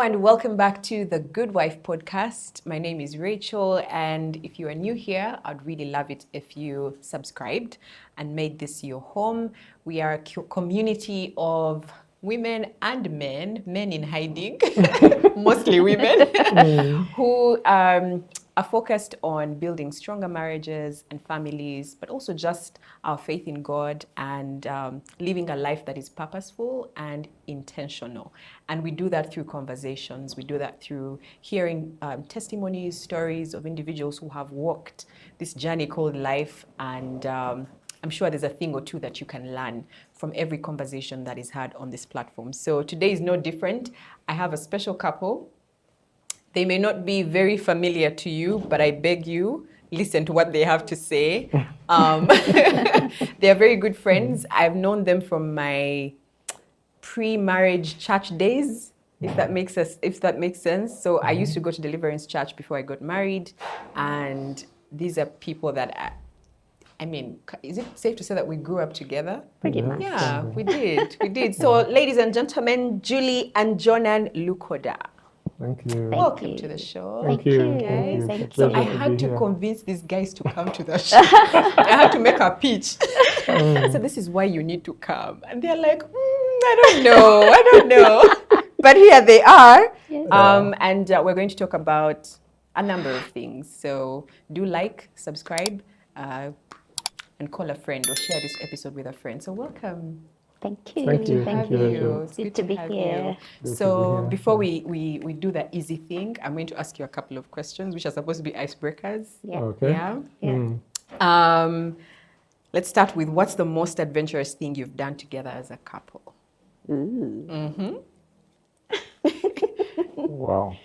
and welcome back to the Good Wife podcast. My name is Rachel, and if you are new here, I'd really love it if you subscribed and made this your home. We are a community of women and men in hiding, mostly women, who are focused on building stronger marriages and families, but also just our faith in God and living a life that is purposeful and intentional. And we do that through conversations. We do that through hearing testimonies, stories of individuals who have walked this journey called life. And I'm sure there's a thing or two that you can learn from every conversation that is had on this platform. So today is no different. I have a special couple. They may not be very familiar to you, but I beg you, listen to what they have to say. They are very good friends. I've known them from my pre-marriage church days, if that makes sense. So I used to go to Deliverance Church before I got married, and these are people that I mean, is it safe to say that we grew up together? Pretty much. Yeah, we did. So, ladies and gentlemen, Julie and Jonan Lukoda. Thank you. Welcome to the show. Thank you. Guys. Thank So you. I had to convince these guys to come to the show. I had to make a pitch. So this is why you need to come. And they're like, I don't know. But here they are. Yes. And we're going to talk about a number of things. So do like, subscribe, and call a friend or share this episode with a friend. So welcome. Thank you. Thank you. Thank Thank you. you. It's Good to be here. So before we do the easy thing, I'm going to ask you a couple of questions, which are supposed to be icebreakers. Yeah. Okay. Yeah. Let's start with, what's the most adventurous thing you've done together as a couple? Ooh. Wow.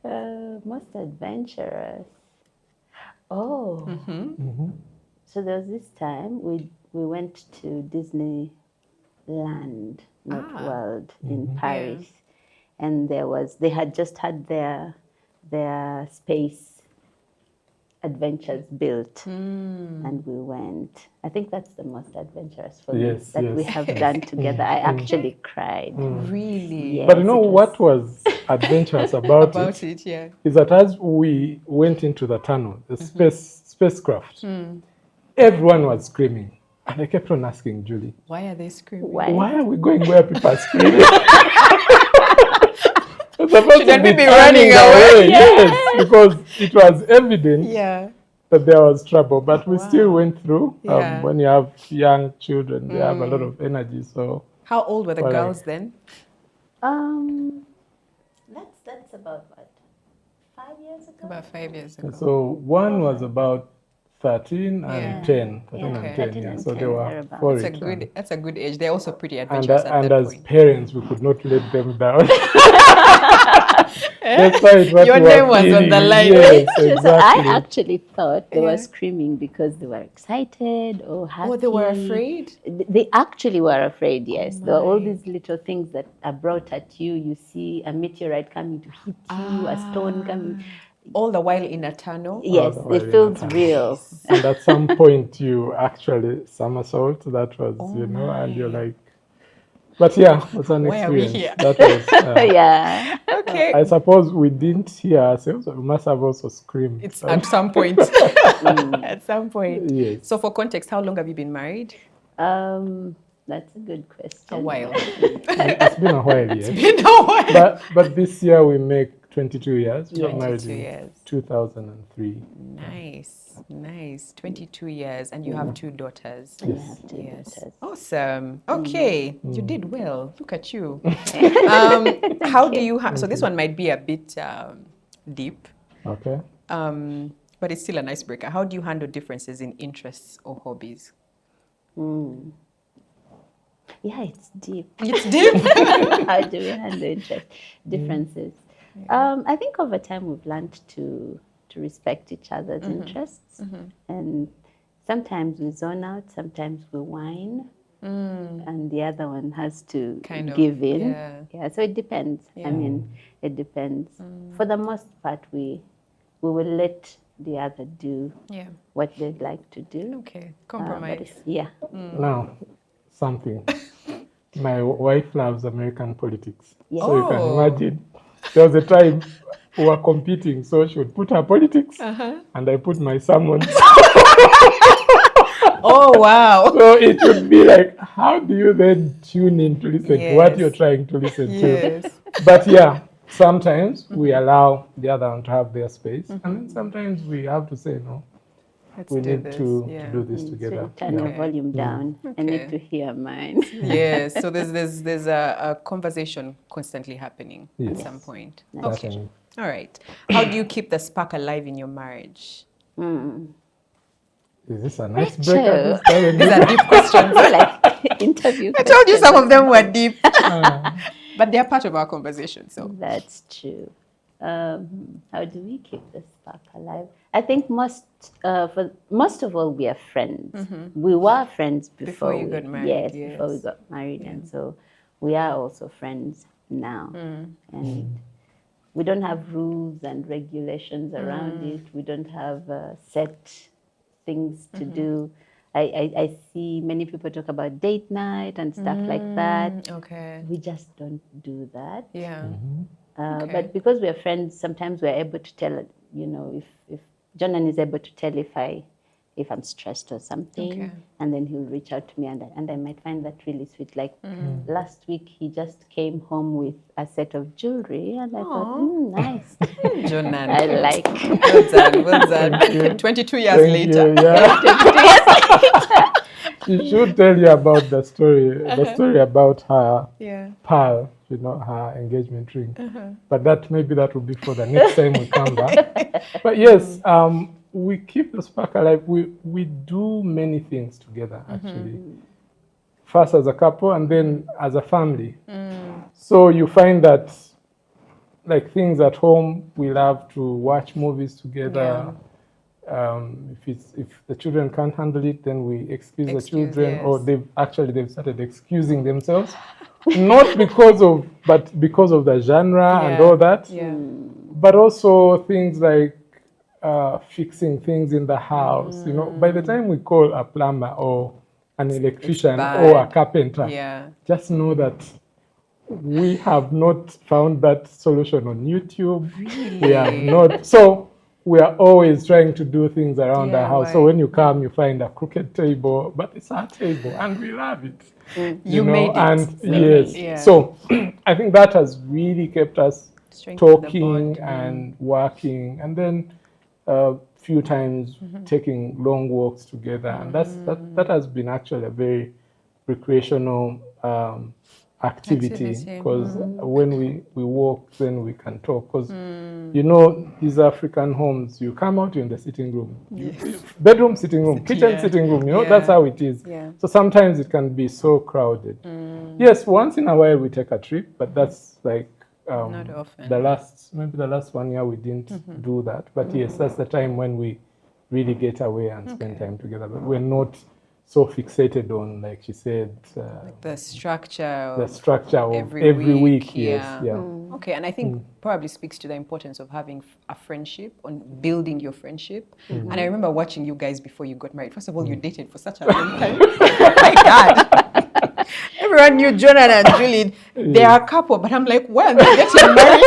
Most adventurous. Oh. So there was this time we went to Disneyland, not World, in Paris, and they had just had their space adventures built, and we went. I think that's the most adventurous for me that we have done together. I actually cried. Really? Yes, But you know what was adventurous about it? Yeah. is that as we went into the tunnel, the spacecraft, everyone was screaming. And I kept on asking Julie, Why are they screaming? why are we going where people are screaming? Shouldn't we be running away? Yes, because it was evident Yeah. that there was trouble, but we still went through. Yeah. When you have young children, they have a lot of energy. So How old were the girls then? That's about what, 5 years ago? About 5 years ago. so one was about 13 and Yeah. 10. 13 Okay. and 10, 13 yeah. and So 10, they were thereabouts. for That's it. a good age. They're also pretty And, adventurous at that as point. parents, we could not let them down. That's why it was Your name was on the line. Yes, So I exactly. actually thought they were screaming because they were excited or happy. Oh, they were afraid? They actually were afraid, yes. There were all these little things that are brought at you. You see a meteorite coming to hit you, a stone coming. All the while in a tunnel? Yes, the way it feels in a real. And at some point, you actually somersault. That was, and you're like, but yeah, it was an Why are we experience. here? That was, Yeah. Okay. I suppose we didn't hear ourselves. We must have also screamed. It's at some point. At some point. Yes. So for context, how long have you been married? That's a good question. A while. It's been a while, yes. Been a while. But this year we make 22 years. We got married 22 in years. 2003. Nice. 22 years, and you have 2 daughters. I have two Yes. daughters. Awesome. Okay. You did well. Look at you. How do you so this one might be a bit deep, Okay. but it's still an icebreaker. How do you handle differences in interests or hobbies? Yeah, it's deep. It's deep. How do we handle differences? I think over time we've learned to respect each other's interests, and sometimes we zone out, sometimes we whine, and the other one has to give in. Yeah, so it depends. I mean, it depends. For the most part, we will let the other do what they'd like to do. Okay, compromise. Now, something. My wife loves American politics. Yeah. So you can imagine there was a time we were competing, so she would put her politics and I put my sermons. Oh, wow. So it would be like, how do you then tune in to listen to what you're trying to listen to? But yeah, sometimes we allow the other one to have their space, and then sometimes we have to say, no, we need to do this together. So turn your volume down. I need to hear mine. Yes, so there's a conversation constantly happening at some point. Okay, Definitely. all right. How do you keep the spark alive in your marriage? Is this an icebreaker? These are deep questions. Like interview. I told you some of them were deep, but they're part of our conversation. So That's true. How do we keep the spark alive? I think most of all, we are friends. We were friends before you got married. Yes, before we got married, and so we are also friends now. And we don't have rules and regulations around it. We don't have set things to do. I see many people talk about date night and stuff like that. okay, We just don't do that. yeah, But because we're friends, sometimes we're able to tell, if Jonan is able to tell if I'm stressed or something, and then he'll reach out to me, and I might find that really sweet. Like last week, he just came home with a set of jewelry, and I thought, nice. Jonan. I like. Well done. 22 years later. You, yeah. She should tell you about the story about her pearl, her engagement ring. But maybe that will be for the next time we come back. But yes, we keep the spark alive. We do many things together, actually. First as a couple and then as a family. So you find that, like, things at home, we love to watch movies together. If the children can't handle it, then we excuse the children, or they've started excusing themselves, not but because of the genre and all that, but also things like fixing things in the house. By the time we call a plumber or an electrician or a carpenter, just know that we have not found that solution on YouTube. Really? We have not. So we are always trying to do things around the house. So when you come, you find a crooked table, but it's our table and we love it. You made it. And yes. So I think that has really kept us talking and working, and then a few times taking long walks together. And that has been actually a very recreational activity, because when we walk, then we can talk, because these African homes, you come out, you're in the sitting room, bedroom, sitting room, kitchen, sitting room, that's how it is. So sometimes it can be so crowded. Yes, once in a while we take a trip, but that's like not often. Maybe the last 1 year we didn't do that, but yes, that's the time when we really get away and spend time together. But we're not so fixated on, like she said, like the structure of every week. Yes, Okay, and I think probably speaks to the importance of having a friendship, on building your friendship. And I remember watching you guys before you got married. First of all, you dated for such a long time. My God. Everyone knew Jonan and Julie. They are a couple, but I'm like, when they getting married?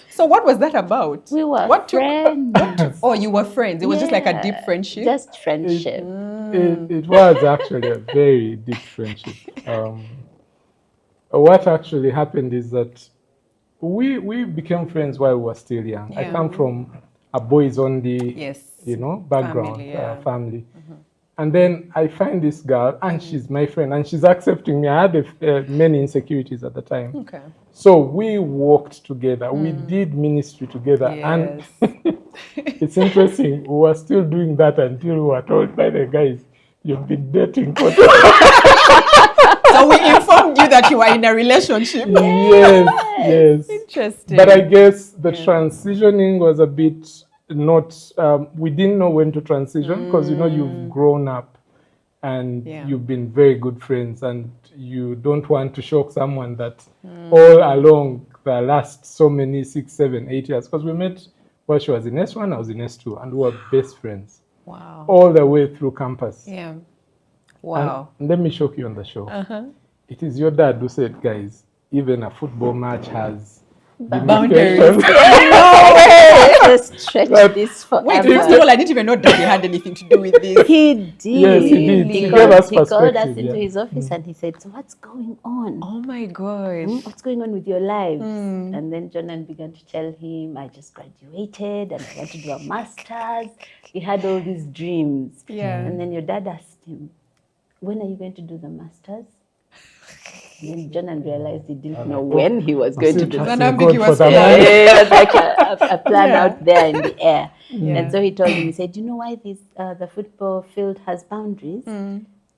So what was that about? We were friends. Oh, you were friends. It was just like a deep friendship? Just friendship. It was actually a very deep friendship. What actually happened is that we became friends while we were still young. I come from a boys-only, background, family. And then I find this girl, and she's my friend, and she's accepting me. I had many insecurities at the time. Okay. So we walked together. We did ministry together. And it's interesting. We were still doing that until we were told by the guys, you've been dating for So we informed you that you were in a relationship. Yes. Interesting. But I guess the transitioning was a bit we didn't know when to transition, because you've grown up and you've been very good friends, and you don't want to shock someone that all along the last so many 6, 7, 8 years, because we met while she was in S1, I was in S2, and we were best friends. Wow. All the way through campus. Yeah. Wow. And let me shock you on the show. It is your dad who said, guys, even a football match has Boundaries. demarcations. No way. Just stretch But this forever. Wait, first of all, I didn't even know Daddy had anything to do with this. He did. Yes, he did. He He gave us called us perspective, into yeah. his office and he said, "So what's going on? Oh my gosh. What's going on with your lives?" And then Jonan began to tell him, "I just graduated and I want to do a master's." He had all these dreams. Yeah. And then your dad asked him, "When are you going to do the master's?" And then Jonan realized he didn't know when he was going to do Trusting the An God ambiguous for the plan. money. it was like a plan Yeah. out there in the air. Yeah. And so he told him, he said, "You know why the football field has boundaries?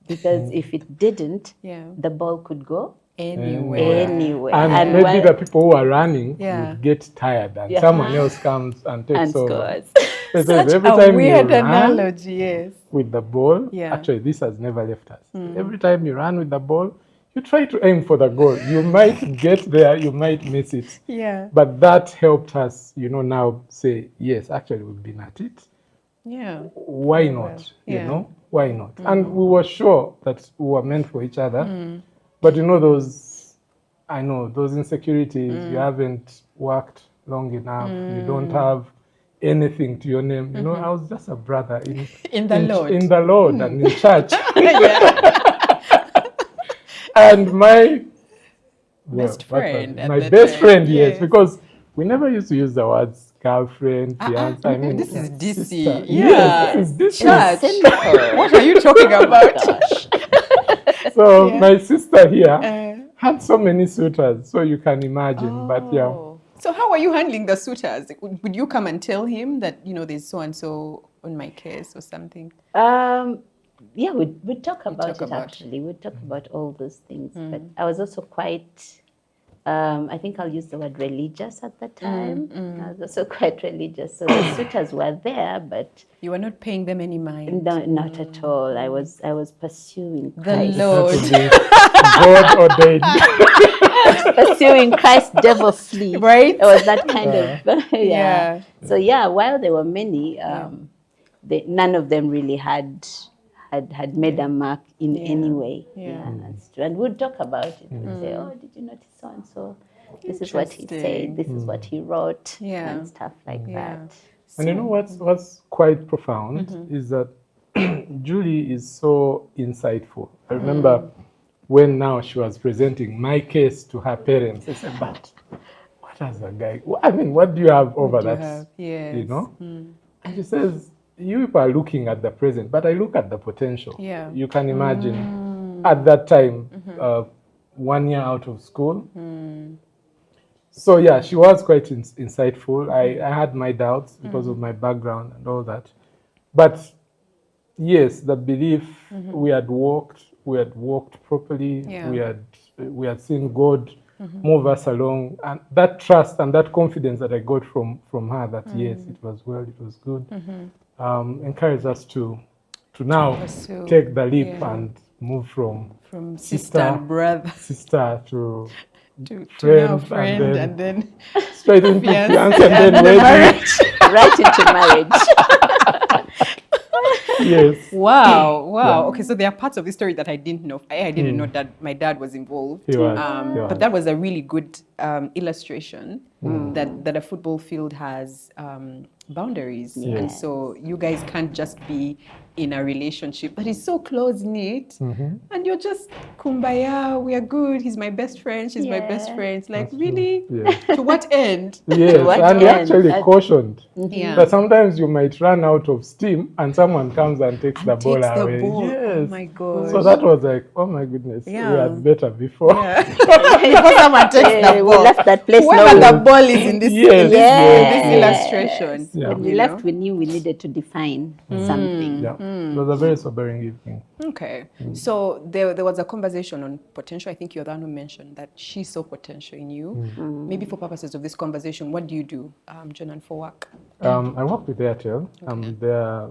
Because if it didn't, Yeah. the ball could go Anywhere. anywhere." And maybe while- the people who are running Yeah. would get tired and Yeah. someone else comes and takes and over. scores. So it says Such every a time weird you run analogy, yes. with the ball, Yeah. actually this has never left us. Every time you run with the ball, you try to aim for the goal. You might get there, you might miss it. Yeah. But that helped us, now say, yes, actually we've been at it. Yeah. Why not? Yeah. Why not? And we were sure that we were meant for each other. But those insecurities, you haven't worked long enough, you don't have anything to your name. I was just a brother In the Lord. in the Lord and in church. Yeah. And my Best friend at my that best time, friend, yes. yes, because we never used to use the words girlfriend, fiance. I mean, This is DC. sister. Yeah. Yes, this is DC. Church. Simple. What are you talking about? So Yeah. my sister here had so many suitors, so you can imagine. But yeah, Oh. So how are you handling the suitors? Would you come and tell him that, there's so and so on my case or something? Yeah, we'd talk about talk it about- actually. We'd talk about all those things. But I was also quite, I think I'll use the word religious at the time. I was also quite religious. So the suitors were there, but You were not paying them any mind. no, not at all. I was pursuing The Christ. Lord. God ordained. Pursuing Christ, devil flee. Right? It was that kind of, yeah. Yeah. So yeah, while there were many, none of them really had made a mark in any way. Yeah. That's true. And we'd talk about it. We'd say, "Oh, did you notice so and so? This is what he Interesting. said. This is what he wrote," Yeah. and stuff like Yeah. that. And you know what's quite profound is that Julie is so insightful. I remember when now she was presenting my case to her parents, I said, "But what has a guy? I mean, what do you have over do you that? have? Yes. And she says, "You people are looking at the present, but I look at the potential." Yeah. You can imagine at that time, 1 year out of school. So yeah, she was quite insightful. I had my doubts because of my background and all that. But yes, the belief we had walked properly. Yeah. We had seen God move us along, and that trust and that confidence that I got from her that yes, it was well, it was good, encouraged us to now pursue, take the leap and move from sister and brother sister to to now friend and and then straight into fiance fiance and then the wedding. marriage. Right into marriage. Yes. Wow. Okay, so there are parts of the story that I didn't know. I didn't know that my dad was involved. He was. But that was a really good illustration that a football field has boundaries. And so you guys can't just be in a relationship that is so close-knit and you're just kumbaya, we are good, he's my best friend, she's my best friend. It's like, really? Yeah. To what end? Yes, what and he end? actually cautioned Yeah. that sometimes you might run out of steam and someone comes and takes the ball Takes the away. ball. Yes. Oh my God. So that was like, oh my goodness, we Yeah. had better before. Before someone takes Yeah, the we ball. left that place Whoever knowing. the ball is in this, Yes. in this, Yes. this illustration. Yeah. When we you left, know? we knew we needed to define something. Yeah. It was a very sobering evening. Okay. So there was a conversation on potential. I think you're the one who mentioned that she saw potential in you. Maybe for purposes of this conversation, what do you do, Jonan, for work? I work with Airtel.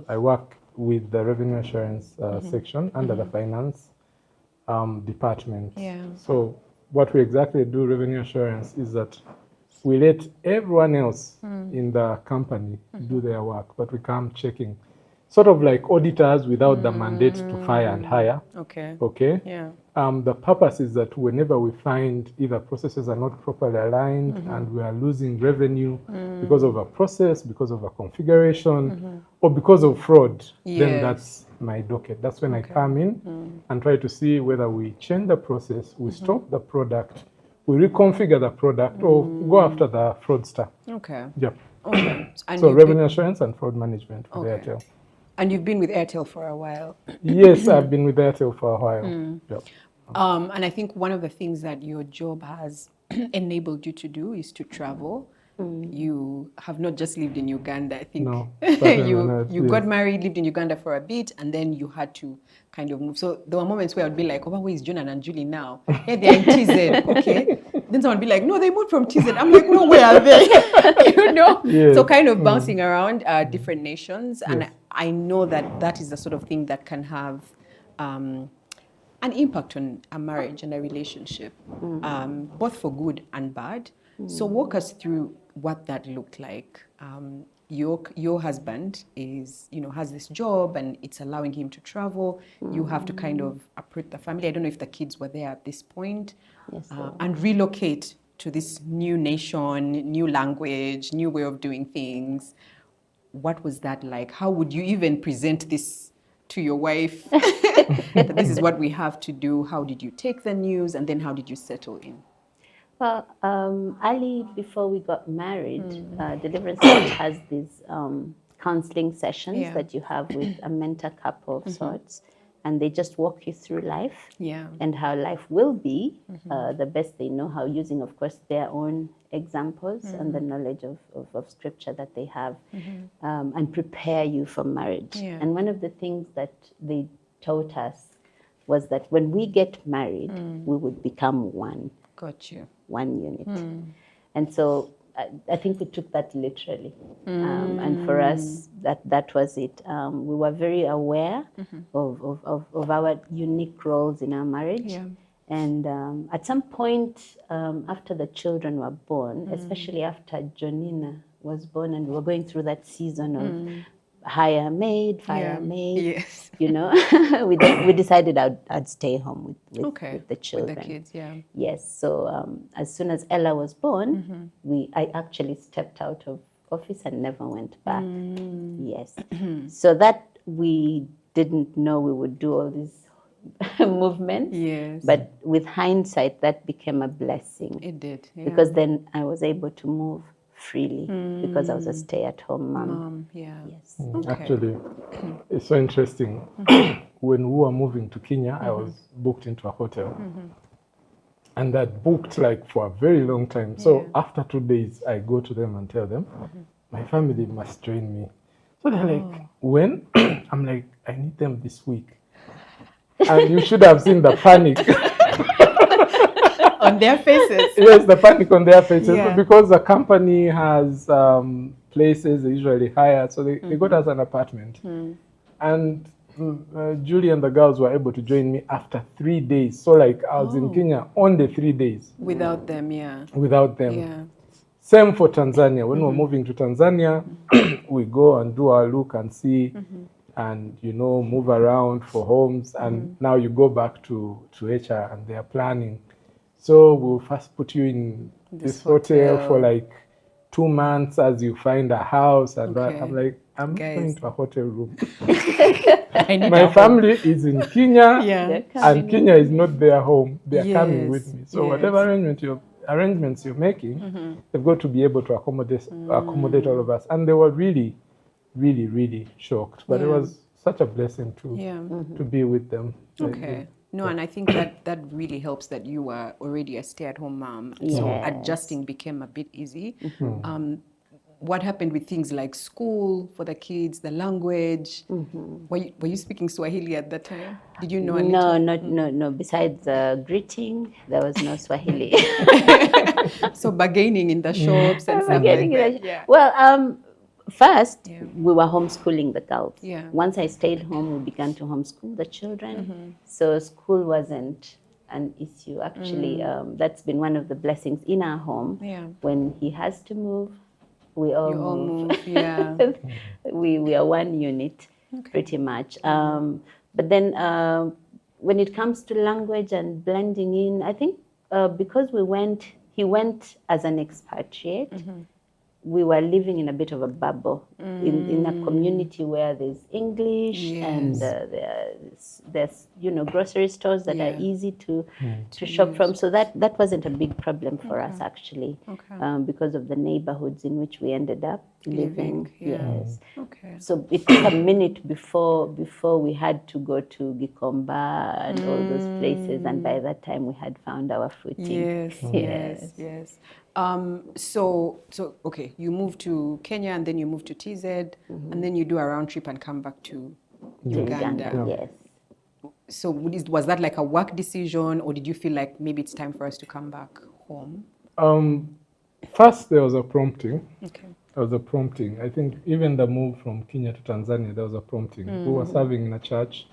I work with the revenue assurance section under the finance department. Yeah. So what we exactly do, revenue assurance, is that we let everyone else in the company do their work, but we come checking. Sort of like auditors without the mandate to fire and hire. Okay. Okay? Yeah. The purpose is that whenever we find either processes are not properly aligned and we are losing revenue because of a process, because of a configuration, or because of fraud, then that's my docket. That's when I come in and try to see whether we change the process, we stop the product, we reconfigure the product, or go after the fraudster. Okay. Yep. Okay. And so revenue assurance and fraud management with Airtel. And you've been with Airtel for a while. Yes, I've been with Airtel for a while. Yep. And I think one of the things that your job has enabled you to do is to travel. You have not just lived in Uganda. I think you got married, lived in Uganda for a bit, and then you had to kind of move. So there were moments where I'd be like, oh, where is Jonan and Julie now? Hey, they're in TZ, okay? Then someone would be like, no, they moved from TZ. I'm like, no, where are they? You know? Yes. So kind of bouncing around different nations. And I know that that is the sort of thing that can have an impact on a marriage and a relationship, both for good and bad. So walk us through what that looked like. Your husband is, has this job and it's allowing him to travel. You have to kind of uproot the family. I don't know if the kids were there at this point. Yes, and relocate to this new nation, new language, new way of doing things. What was that like? How would you even present this to your wife? That this is what we have to do. How did you take the news? And then how did you settle in? Well, Ali, before we got married, Deliverance Church has these counseling sessions that you have with a mentor couple of sorts, and they just walk you through life and how life will be the best they know how, using, of course, their own examples and the knowledge of scripture that they have, and prepare you for marriage. And one of the things that they taught us was that when we get married, we would become one. Got you. One unit. And so I think we took that literally. And for us, that was it. We were very aware of our unique roles in our marriage. And at some point, after the children were born, especially after Jonina was born, and we were going through that season of hire maid, fire maid, we decided I'd stay home with the children. With the kids, Yes, so as soon as Ella was born, I actually stepped out of office and never went back. Yes. So that we didn't know we would do all these movements. Yes. But with hindsight, that became a blessing. It did. Because then I was able to move freely because I was a stay-at-home mom. Yes. Actually, it's so interesting. When we were moving to Kenya, I was booked into a hotel. And that booked like for a very long time. So after 2 days, I go to them and tell them, my family must join me. So they're like, when? I'm like, I need them this week. And you should have seen the panic. On their faces. Yes, the panic on their faces. Because the company has places they usually hire, so they got us an apartment. And Julie and the girls were able to join me after 3 days. So like I was in Kenya only 3 days. Without them, Without them. Same for Tanzania. When we're moving to Tanzania, we go and do our look and see and, move around for homes. And now you go back to HR and they are planning. So we'll first put you in this hotel for like 2 months as you find a house. And I'm like, I'm going to a hotel room. My family is in Kenya, and Kenya is not their home. They're coming with me. So whatever arrangements you're making, they've got to be able to accommodate all of us. And they were really, really, really shocked. But it was such a blessing to be with them. No, and I think that really helps that you were already a stay-at-home mom. So adjusting became a bit easy. What happened with things like school for the kids, the language? Were you speaking Swahili at that time? Did you know a little? No. Besides greeting, there was no Swahili. So bargaining in the shops and stuff like that. Well, first, we were homeschooling the girls. Once I stayed home, we began to homeschool the children. So school wasn't an issue. Actually, that's been one of the blessings in our home. When he has to move, we all move. we are one unit, pretty much. But then when it comes to language and blending in, I think because he went as an expatriate, we were living in a bit of a bubble in a community where there's English and there's grocery stores that are easy to shop from. So that wasn't a big problem for us actually, because of the neighborhoods in which we ended up living. Yes. Okay. So it took a minute before we had to go to Gikomba and all those places, and by that time we had found our footing. Yes. So okay, you moved to Kenya and then you moved to TZ, and then you do a round trip and come back to Uganda. Yes. So was that like a work decision, or did you feel like maybe it's time for us to come back home? First, there was a prompting. Okay. There was a prompting. I think even the move from Kenya to Tanzania, there was a prompting. We were serving in a church,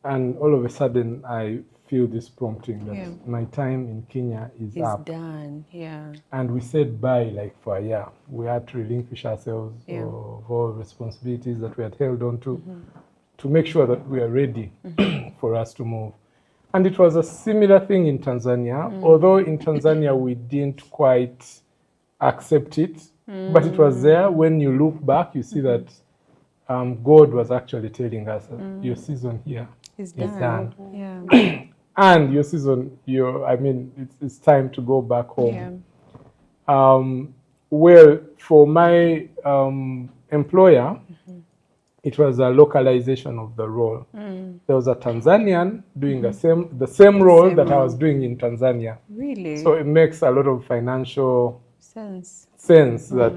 and all of a sudden I feel this prompting that my time in Kenya is up. Done. Yeah. And we said bye like for a year. We had to relinquish ourselves of all responsibilities that we had held on to make sure that we are ready for us to move. And it was a similar thing in Tanzania, although in Tanzania we didn't quite accept it, but it was there. When you look back, you see that God was actually telling us that your season here is done. Yeah. And your season, it's time to go back home. Well, for my employer, it was a localization of the role. There was a Tanzanian doing the same role that I was doing in Tanzania. Really? So it makes a lot of financial sense that,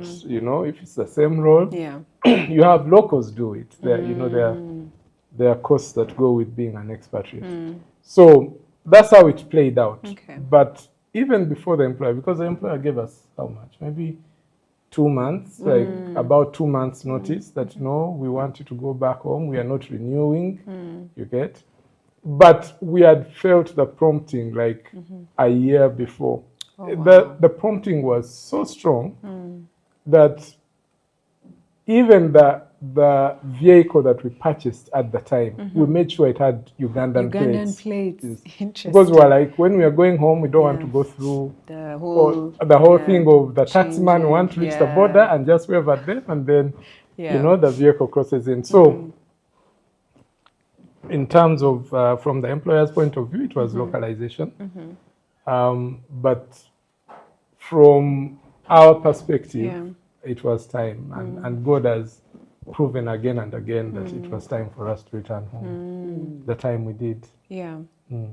if it's the same role, you have locals do it. There are costs that go with being an expatriate. So that's how it played out. Okay. But even before the employer, because the employer gave us how much? Maybe 2 months, like about 2 months notice that, we want you to go back home. We are not renewing, you get? But we had felt the prompting like a year before. Oh, wow. The prompting was so strong that even the vehicle that we purchased at the time, we made sure it had Ugandan plates. Yes. Interesting. Because we were like, when we are going home, we don't want to go through the whole thing of the taxman. We want to reach the border and just wave at them, and then the vehicle crosses in. So in terms of from the employer's point of view, it was localization. But from our perspective, it was time, and God has proven again and again that it was time for us to return home. The time we did. Yeah.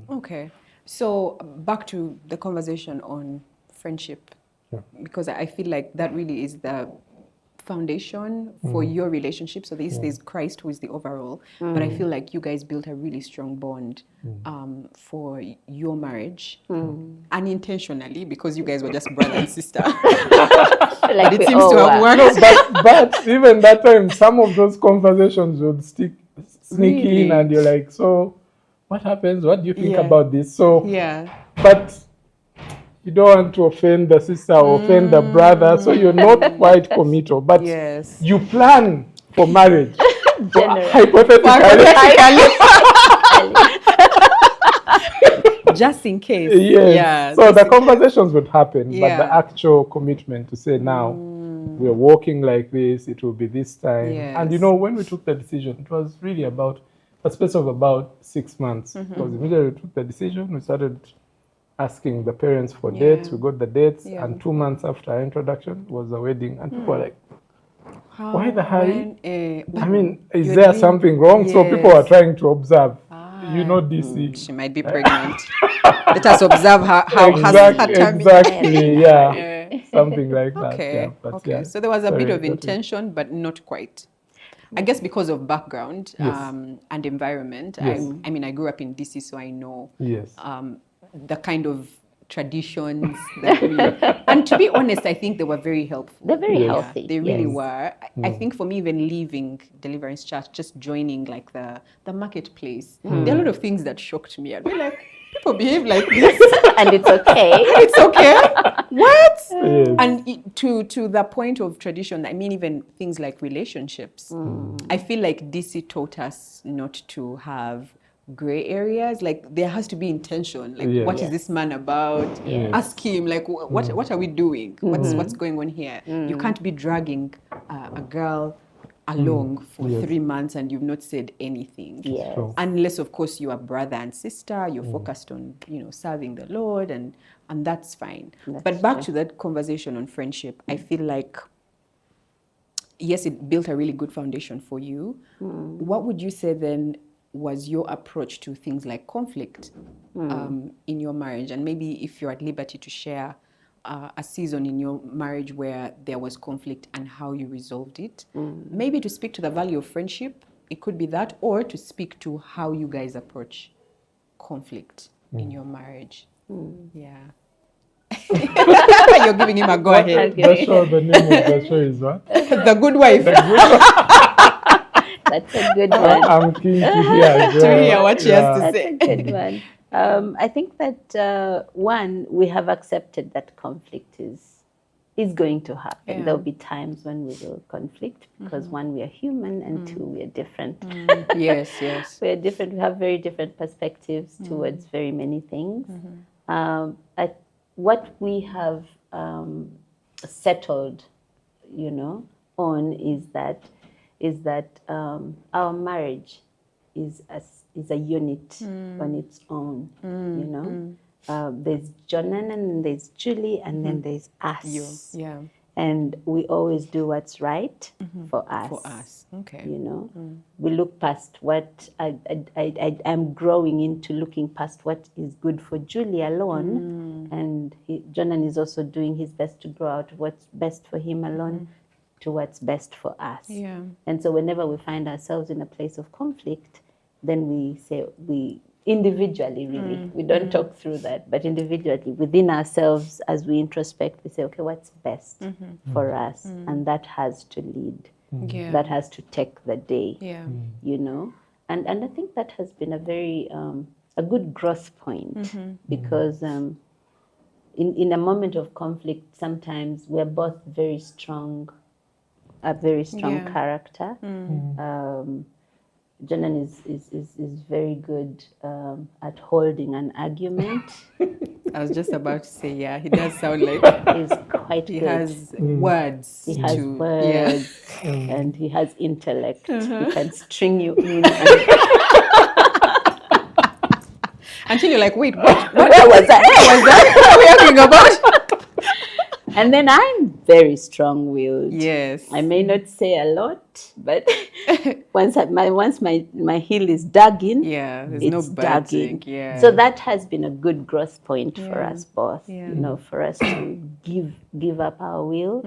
Okay. So back to the conversation on friendship, because I feel like that really is the foundation for your relationship. So there's Christ, who is the overall, but I feel like you guys built a really strong bond for your marriage, unintentionally, because you guys were just brother and sister. Like it seems to have worked. But even that time, some of those conversations would sneak in, and you're like, so what happens? What do you think about this? So but you don't want to offend the sister or offend the brother, so you're not quite committal, but you plan for marriage. Hypothetically. Just in case. So the conversations would happen, but the actual commitment to say, now we're walking like this, it will be this time. And when we took the decision, it was really about a space of about 6 months. Because immediately we took the decision, we started asking the parents for dates. We got the dates, and 2 months after our introduction was the wedding. And people were like, why the hurry? Is there something wrong? So people are trying to observe. DC. She might be pregnant. Let us observe how her tummy. Exactly, something like that. Okay. So there was a bit of intention, but not quite. I guess because of background and environment. I grew up in DC, so I know the kind of traditions that we... And to be honest, I think they were very helpful. They're very healthy. They really were. I think for me, even leaving Deliverance Church, just joining like the marketplace, there are a lot of things that shocked me. I'd be like, people behave like this. And it's okay. It's okay. What? And to the point of tradition, even things like relationships. I feel like DC taught us not to have gray areas. Like there has to be intention. Like Yes. what is this man about? Yes. Ask him like what are we doing? What's going on here? You can't be dragging a girl along for Yes. 3 months and you've not said anything. Yes. True. Unless of course you are brother and sister, you're focused on, serving the Lord, and that's fine. That's but back true. to that conversation on friendship, I feel like yes, it built a really good foundation for you. What would you say then was your approach to things like conflict in your marriage? And maybe if you're at liberty to share a season in your marriage where there was conflict and how you resolved it. Maybe to speak to the value of friendship, it could be that, or to speak to how you guys approach conflict in your marriage. Yeah. You're giving him a go ahead. The show, the name of the show is what? The Good Wife. That's a good one. I'm keen to hear as well. To hear what she has to That's say. a good one. I think that one, we have accepted that conflict is going to happen. Yeah. There'll be times when we will conflict because one, we are human, and two, we are different. Yes. We are different. We have very different perspectives towards very many things. What we have settled, on is that our marriage is a unit on its own. There's Jonan and there's Julie, and then there's us. Yeah. And we always do what's right for us. For us. Okay. We look past what I'm growing into looking past what is good for Julie alone, and Jonan is also doing his best to grow out what's best for him alone to what's best for us. Yeah. And so whenever we find ourselves in a place of conflict, then we say, individually, really, we don't talk through that, but individually within ourselves, as we introspect, we say, okay, what's best for us? And that has to lead. Yeah. That has to take the day. Yeah. And I think that has been a very a good growth point, because in a moment of conflict, sometimes we're both very strong, a very strong character. Jonan is very good at holding an argument. I was just about to say, yeah, he does sound like He's quite he good. has words. He has to, words, Yeah. and he has intellect. He can string you in. Until you're like, wait, what Where was I? was that? What are we arguing about? And then I'm very strong-willed. Yes. I may not say a lot, but once my heel is dug in, Yeah, there's it's no dug in. budging. Yeah. So that has been a good growth point for us both. Yeah. For us to give up our will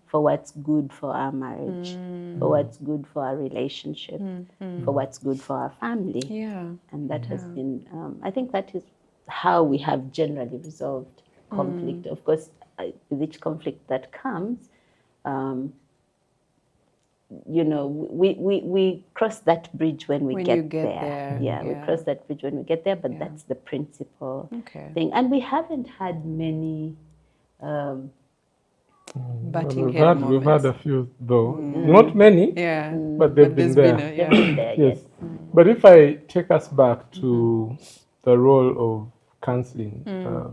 for what's good for our marriage, for what's good for our relationship, for what's good for our family. Yeah. And that has been, I think that is how we have generally resolved conflict. Of course, with each conflict that comes, we cross that bridge when we get there. Yeah, we cross that bridge when we get there, but that's the principal thing. And we haven't had many Butting We've head had a few though, not many, Yeah. but they've been there. they've been there. Yes. But if I take us back to the role of counseling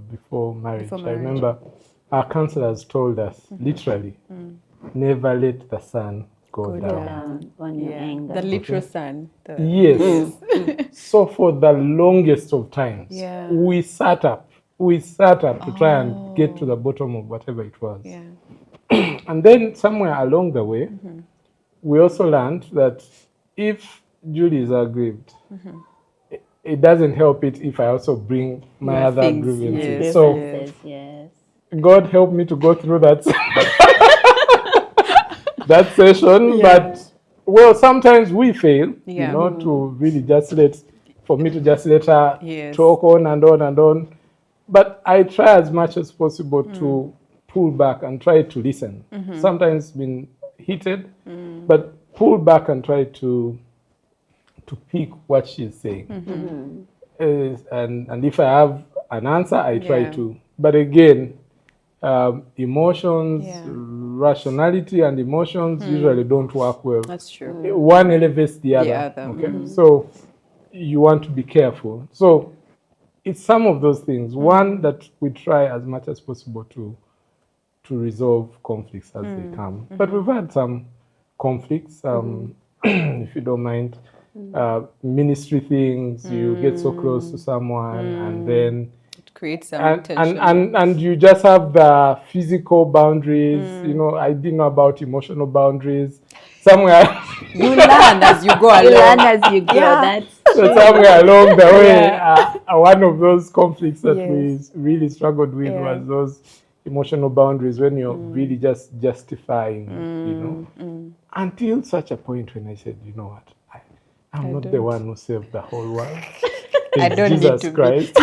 before marriage, Before I marriage. remember our counselors told us, literally, never let the sun go down. Down on your anger. The literal sun. Yes. So for the longest of times, Yeah. we sat up to try and get to the bottom of whatever it was. Yeah. And then somewhere along the way, we also learned that if Julie is aggrieved, it doesn't help it if I also bring my Yeah, other things, grievances. yes. So Yes. God help me to go through that that session. But sometimes we fail, to really just let her Yes. talk on and on and on. But I try as much as possible to pull back and try to listen. Sometimes been heated, but pull back and try to pick what she's saying. And if I have an answer, I try to. But again, emotions, rationality and emotions usually don't work well. That's true. One elevates the other. other. Okay. So you want to be careful. So it's some of those things. One, that we try as much as possible to resolve conflicts as they come. But we've had some conflicts, if you don't mind. Ministry things, you get so close to someone and then it creates some tension. And you just have the physical boundaries. You know, I didn't know about emotional boundaries. Somewhere you learn as you go along. You learn as you go. That's so somewhere along the way, one of those conflicts that we really struggled with was those emotional boundaries, when you're really just justifying, you know, until such a point when I said, you know what, I'm not the one who saved the whole world. I don't Jesus need to Christ.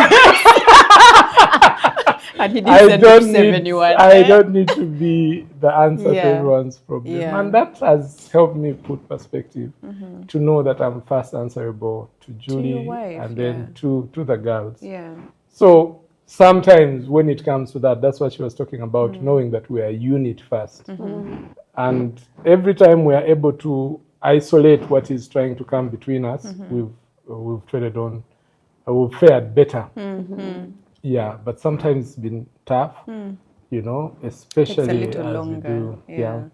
And he didn't send anyone. I don't need to be the answer to everyone's problem. And that has helped me put perspective to know that I'm first answerable to Julie, your wife, and then to the girls. Yeah. So sometimes when it comes to that, that's what she was talking about, knowing that we are a unit first. And every time we are able to isolate what is trying to come between us, we've traded on, we've fared better. Yeah, but sometimes it's been tough, you know, especially as longer. you do.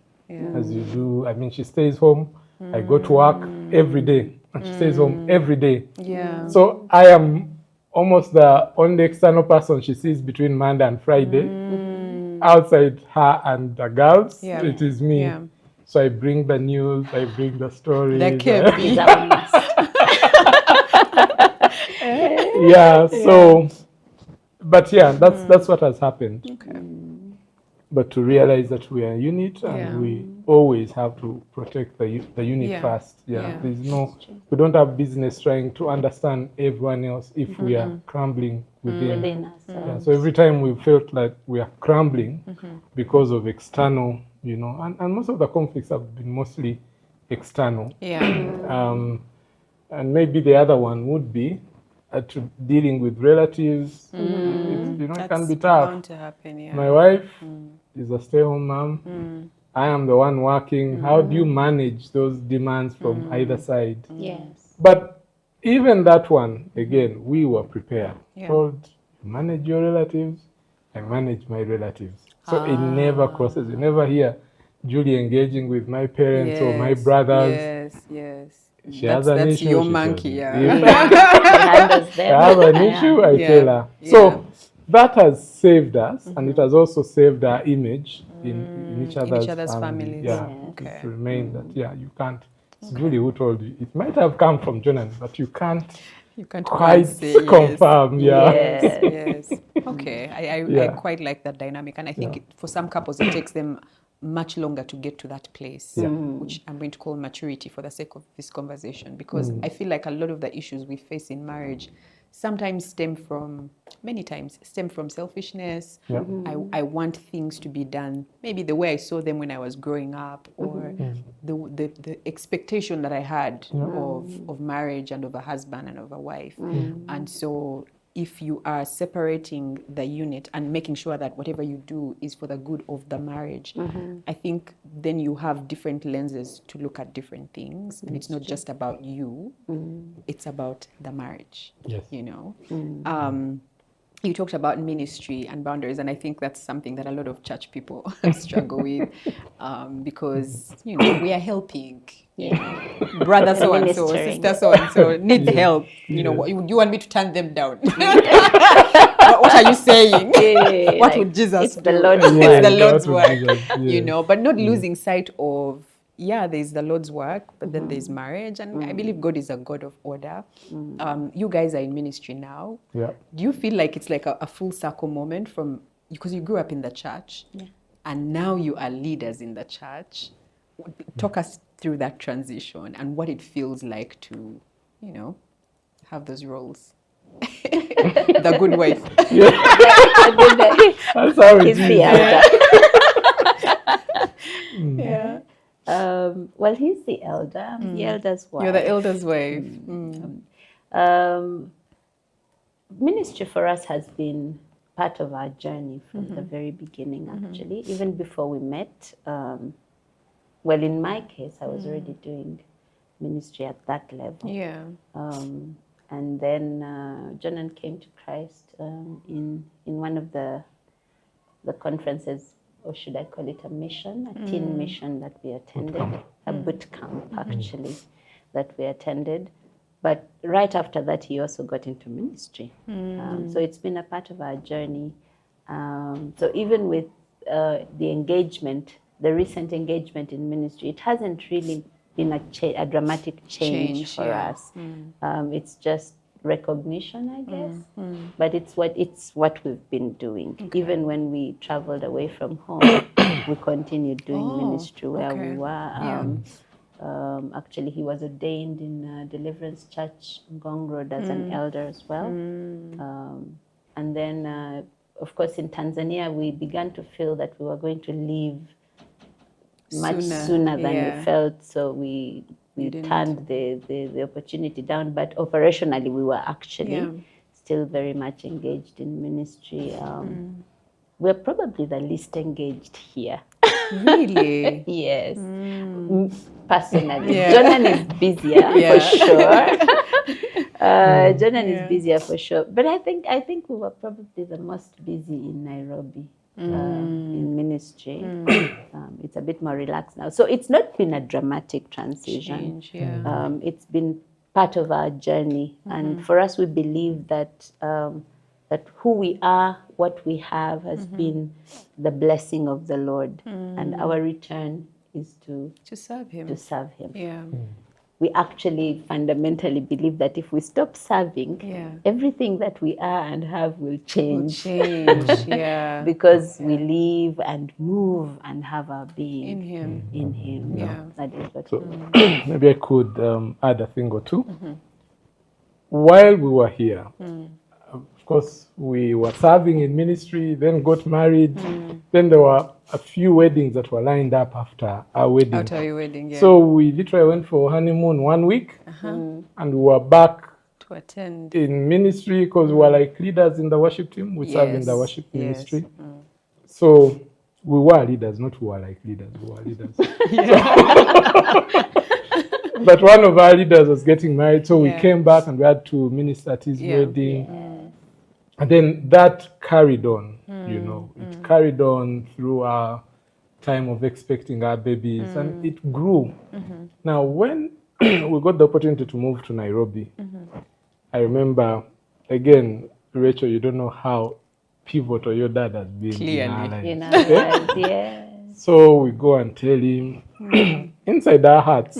As you do. I mean, she stays home. I go to work every day, and she stays home every day. Yeah. So I am almost the only external person she sees between Monday and Friday. Outside her and the girls, it is me. Yeah. So I bring the news, I bring the stories. That can't be. So, but that's what has happened. Okay. But to realize that we are a unit and we always have to protect the unit first. There's we don't have business trying to understand everyone else if we are crumbling within ourselves. So every time we felt like we are crumbling because of external, you know, and most of the conflicts have been mostly external. And maybe the other one would be to dealing with relatives. You know, it can be tough. Bound to happen, My wife is a stay-home mom. I am the one working. How do you manage those demands from either side? Yes. But even that one, again, we were prepared. Told, manage your relatives, I manage my relatives. So it never crosses. You never hear Julie engaging with my parents or my brothers. Yes. She has an issue. Your monkey, I have an issue, I tell her. So that has saved us, and it has also saved our image in each other's families. Okay. To remain that, you can't. It's Julie who told you. It might have come from Jonan, but you can't quite confirm. Yes. Okay. I quite like that dynamic, and I think for some couples it takes them much longer to get to that place, which I'm going to call maturity for the sake of this conversation, because I feel like a lot of the issues we face in marriage many times stem from selfishness. I want things to be done maybe the way I saw them when I was growing up, or the expectation that I had of marriage and of a husband and of a wife. And so if you are separating the unit and making sure that whatever you do is for the good of the marriage, I think then you have different lenses to look at different things. And it's not just about you, it's about the marriage, you know. You talked about ministry and boundaries, and I think that's something that a lot of church people struggle with, because, you know, we are helping. Brother so and so, sister so and so needs help. You know, you want me to turn them down? What are you saying? What would Jesus do? The Lord's work. It's the Lord's work, you know, but not losing sight of, there's the Lord's work, but then there's marriage, and I believe God is a God of order. You guys are in ministry now. Do you feel like it's like a full circle moment because you grew up in the church, and now you are leaders in the church? Talk us through that transition and what it feels like to, you know, have those roles. The good wife. That's how it is. Well, he's the elder. I'm the elder's wife. You're the elder's wife. Ministry for us has been part of our journey from the very beginning, actually. Even before we met, in my case, I was already doing ministry at that level. And then Jonan came to Christ in one of the conferences, or should I call it a mission, a teen mission that we attended, a boot camp actually, that we attended. But right after that, he also got into ministry. So it's been a part of our journey. So even with the engagement, the recent engagement in ministry, it hasn't really been a dramatic change for us. It's just recognition, I guess. But it's what we've been doing. Okay. Even when we traveled away from home, we continued doing ministry where we were. Actually, he was ordained in Deliverance Church, Ngong Road, as an elder as well. And then, of course, in Tanzania, we began to feel that we were going to leave much sooner than we felt. So we turned the opportunity down. But operationally, we were actually still very much engaged in ministry. We're probably the least engaged here. Really? Yes. Personally. Jonan is busier for sure. Jonan is busier for sure. But I think we were probably the most busy in Nairobi in ministry. It's a bit more relaxed now. So it's not been a dramatic transition. It's been part of our journey. And for us, we believe that that who we are, what we have, has been the blessing of the Lord, and our return is to serve Him. We actually fundamentally believe that if we stop serving, everything that we are and have will change. Because we live and move and have our being in Him. That is what. So maybe I could add a thing or two. While we were here, of course, we were serving in ministry, then got married. Then there were a few weddings that were lined up after our wedding. After your wedding, So we literally went for honeymoon 1 week, and we were back to attend in ministry because we were like leaders in the worship team. We served in the worship ministry. So we were leaders, not we were like leaders. We were leaders. But one of our leaders was getting married, so we came back and we had to minister at his wedding. And then that carried on, it carried on through our time of expecting our babies, and it grew. Now, when we got the opportunity to move to Nairobi, I remember, again, Rachel, you don't know how pivotal your dad has been in our lives. So we go and tell him, inside our hearts,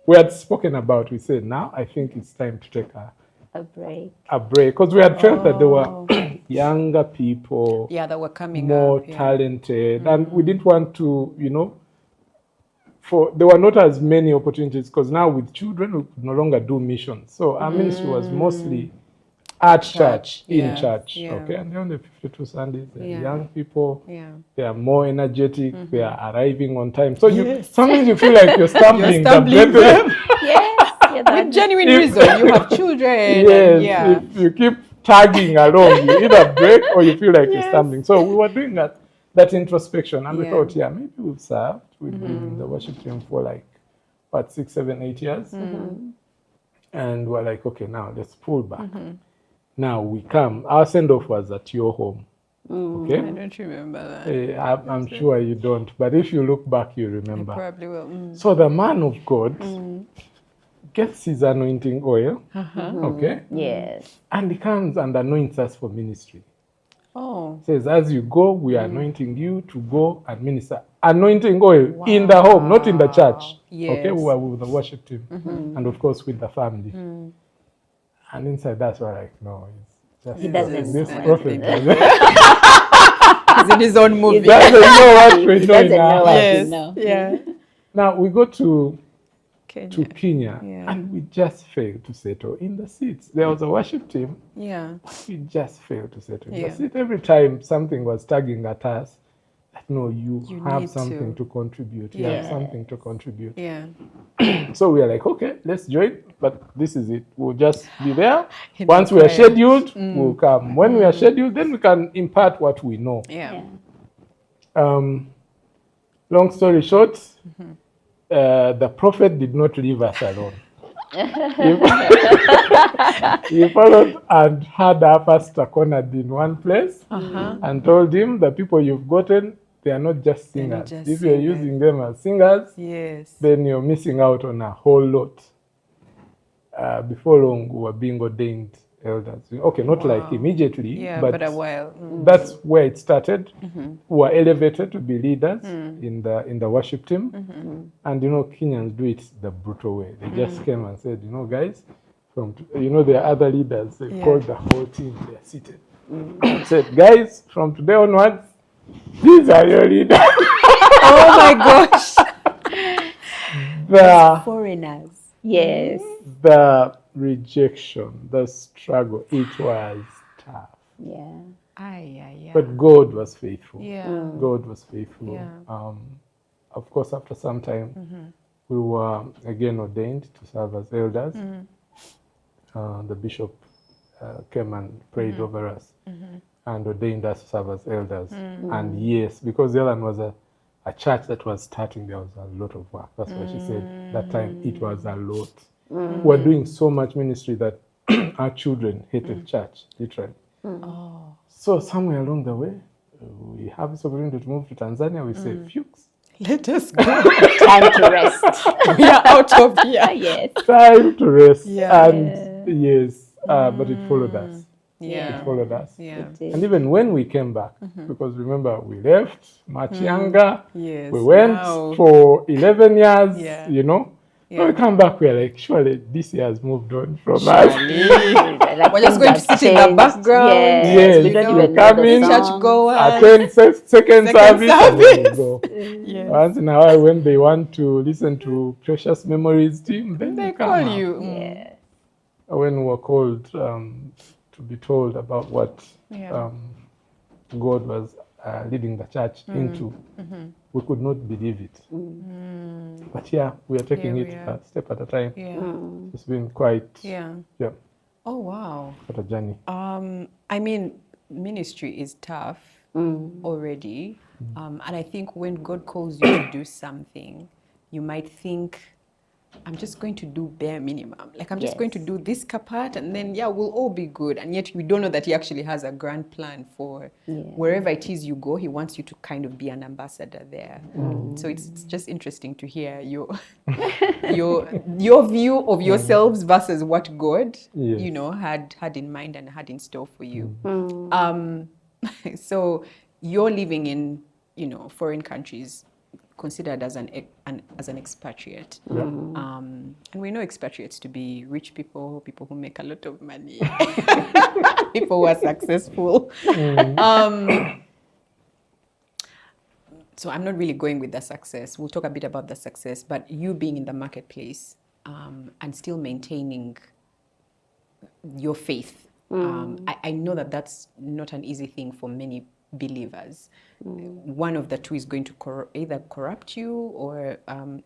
we had spoken about, we said, now I think it's time to take a break. Because we had felt that there were younger people, that were coming more talented, and we didn't want to, there were not as many opportunities, because now with children we could no longer do missions. So our ministry was mostly at church, in church. Okay, and on the 52 Sundays, the young people, they are more energetic, they are arriving on time. So sometimes you feel like you're stumbling them. With genuine reason, you have children. If you keep tagging along, you either break or you feel like you're stumbling. So we were doing that introspection, and we thought, maybe we've served. We've been in the worship team for like, 6, 7, 8 years. And we're like, okay, now let's pull back. Now we come. Our send-off was at your home. Okay? I don't remember that. I'm sure you don't. But if you look back, you remember. I probably will. So the man of God gets his anointing oil, okay? Yes. And he comes and anoints us for ministry. Oh. Says, as you go, we are anointing you to go and minister. Anointing oil in the home, not in the church. Okay, we were with the worship team. And of course with the family. And inside that, we're like, no, it's just he doesn't this know prophet. He's in his own movie. He doesn't know what we're doing now. Now we go to Kenya, and we just failed to settle in the seats. There was a worship team. We just failed to settle in the seat. Every time something was tugging at us, no, you have something to contribute. You have something to contribute. So we are like, okay, let's join, but this is it. We'll just be there. Once we are scheduled, we'll come. When we are scheduled, then we can impart what we know. Long story short, the prophet did not leave us alone. He followed and had our pastor cornered in one place and told him the people you've gotten, they are not just singers. If you're using them as singers, then you're missing out on a whole lot. Before long, we were being ordained elders. Okay, not like immediately, but a while. That's where it started. We were elevated to be leaders in the worship team. And Kenyans do it the brutal way. They just came and said, guys, there are other leaders, they called the whole team, they are seated. And said, guys, from today onwards, these are your leaders. Oh my gosh. The foreigners. Yes. The rejection, the struggle, it was tough. Yeah. But God was faithful. Yeah. God was faithful. Yeah. Of course, after some time, we were again ordained to serve as elders. The bishop came and prayed over us and ordained us to serve as elders. And yes, because the other one was a church that was starting, there was a lot of work. That's what she said. That time, it was a lot. We were doing so much ministry that our children hated church, literally. So somewhere along the way, we have this opportunity to move to Tanzania. We say, Fuchs, let us go. Time to rest. We are out of here. Yes. Time to rest. Yeah. And yes, but it followed us. Yeah. It followed us. Yeah. And even when we came back, because remember, we left much younger. Yes. We went for 11 years, Yeah. When we come back, we're like, surely this year has moved on from us. Like We're just going to sit in the background. Yes, we don't we even come know in, the church song. goers. attend second service, and then we go. Yes. Once in a while, when they want to listen to Precious Memories team, then They come call up. you. Yeah. When we were called to be told about what God was leading the church into, we could not believe it. But we are taking it a step at a time. It's been quite Oh wow. quite a journey. I mean, ministry is tough already, and I think when God calls you to do something, you might think, I'm just going to do bare minimum. Like I'm just going to do this part, and then we'll all be good. And yet we don't know that He actually has a grand plan for wherever it is you go. He wants you to kind of be an ambassador there. So it's just interesting to hear your view of yourselves versus what God had in mind and had in store for you. So you're living in foreign countries, considered as an expatriate. And we know expatriates to be rich people who make a lot of money, people who are successful. So I'm not really going with the success. We'll talk a bit about the success, but you being in the marketplace and still maintaining your faith. I know that that's not an easy thing for many believers. One of the two is going to either corrupt you or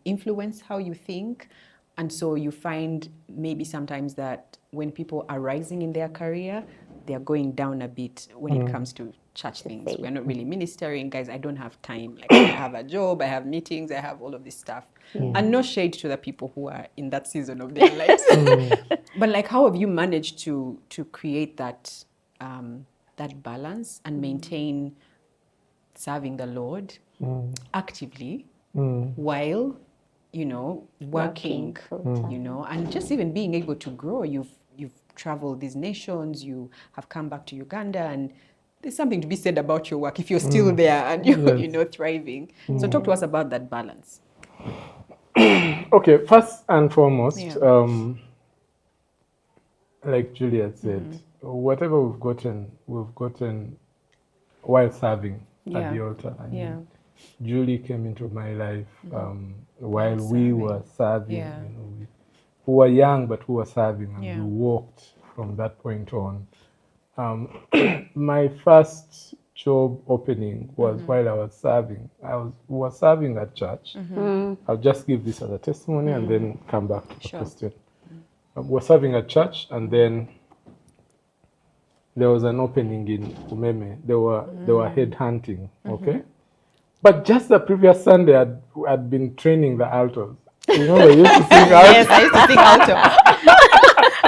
influence how you think. And so you find maybe sometimes that when people are rising in their career, they're going down a bit when it comes to church things. We're not really ministering. Guys, I don't have time. Like I have a job, I have meetings, I have all of this stuff. And no shade to the people who are in that season of their lives. But like, how have you managed to create that that balance and maintain serving the Lord actively while, working, and just even being able to grow. You've traveled these nations, you have come back to Uganda, and there's something to be said about your work if you're still there and you're thriving. So talk to us about that balance. Okay, first and foremost, like Julia said, whatever we've gotten while serving at the altar. I mean, Julie came into my life while we were serving. We were young, but we were serving, and we walked from that point on. My first job opening was while I was serving. We were serving at church. I'll just give this as a testimony and then come back to the question. We were serving at church, and then there was an opening in Umeme. They were head hunting, okay? But just the previous Sunday, I'd been training the altars. You know, we used to sing out. Yes, I used to sing alto.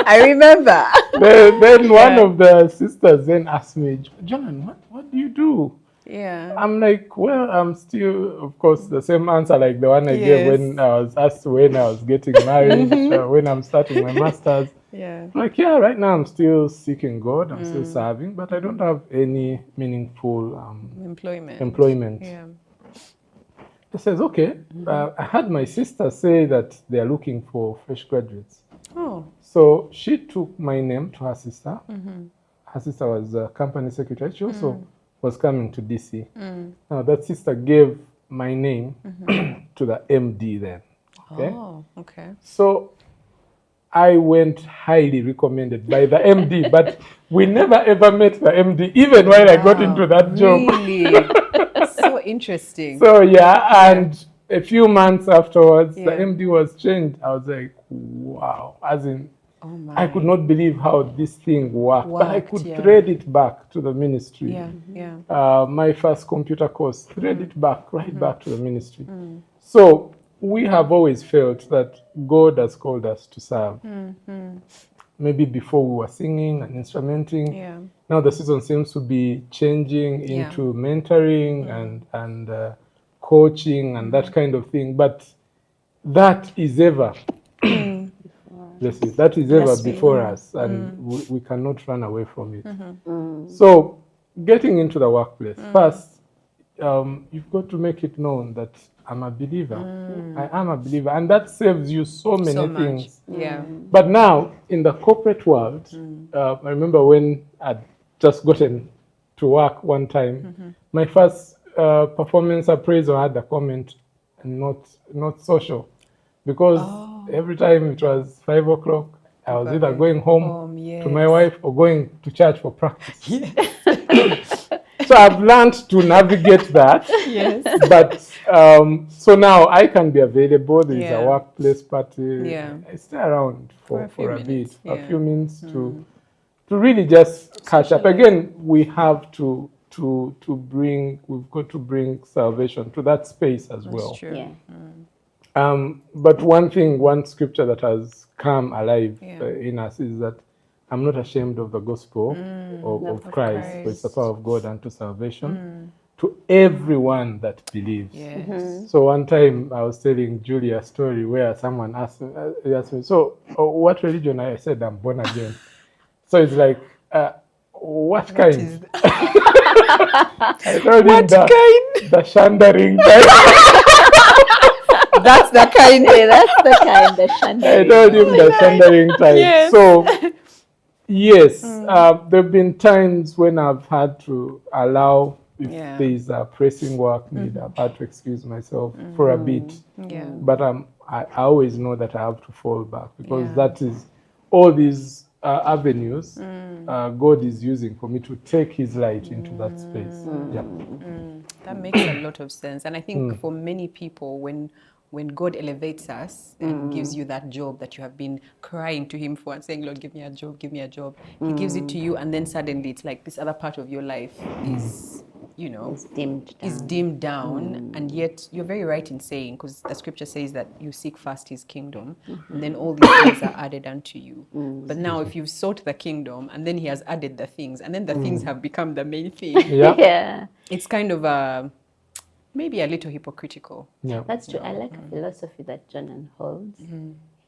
I remember. Then one of the sisters then asked me, Jonan, what do you do? Yeah. I'm like, well, I'm still, of course, the same answer like the one I gave Yes. when I was asked when I was getting married, when I'm starting my master's. Yeah. I'm like, yeah, right now I'm still seeking God, I'm still serving, but I don't have any meaningful employment. Yeah. He says, okay, I had my sister say that they are looking for fresh graduates. Oh. So she took my name to her sister. Her sister was a company secretary. She also was coming to DC. Now that sister gave my name to the MD then. Okay? Oh, okay. So I went highly recommended by the MD, but we never ever met the MD, even while I got into that job. Really? So interesting. So yeah, and a few months afterwards, the MD was changed. I was like, wow. As in, Oh my. I could not believe how this thing worked, but I could yeah. thread it back to the ministry. Yeah, yeah. My first computer course, thread it back, right back to the ministry. So we have always felt that God has called us to serve. Maybe before we were singing and instrumenting. Yeah. Now the season seems to be changing into mentoring and coaching and that kind of thing. But that is ever, that is ever before us, and we cannot run away from it. So getting into the workplace, first, you've got to make it known that I'm a believer. I am a believer. And that saves you so many things. Yeah. But now, in the corporate world, I remember when I'd just gotten to work one time, my first performance appraisal had a comment, not social. Because every time it was 5 o'clock, I was either going home to my wife or going to church for practice. So I've learned to navigate that. Yes. But so now I can be available. There's a workplace party. I stay around for a bit, a few minutes to really just catch up. Again, we have to bring, we've got to bring salvation to that space as well. That's true. Yeah. But one scripture that has come alive in us is that I'm not ashamed of the gospel of Christ, for it's the power of God unto salvation to everyone that believes. Yes. So one time I was telling Julie a story where someone asked me, so what religion? I said, I'm born again. So it's like, what kind? I told him the shandering type. That's the kind. That's the kind, the shandering. I told him the shandering type. Yes. So, yes, there have been times when I've had to allow, if there's a pressing work need, I've had to excuse myself for a bit. Yeah. But I always know that I have to fall back because that is all these avenues God is using for me to take His light into that space. That makes a lot of sense. And I think for many people, when God elevates us and gives you that job that you have been crying to Him for and saying, Lord, give me a job, give me a job. He gives it to you, and then suddenly it's like this other part of your life is, is dimmed down. And yet you're very right in saying, because the scripture says that you seek first His kingdom, and then all these things are added unto you. But now if you've sought the kingdom, and then He has added the things, and then the things have become the main thing, it's kind of maybe a little hypocritical. Yeah. That's true. I like a philosophy that Jonan holds.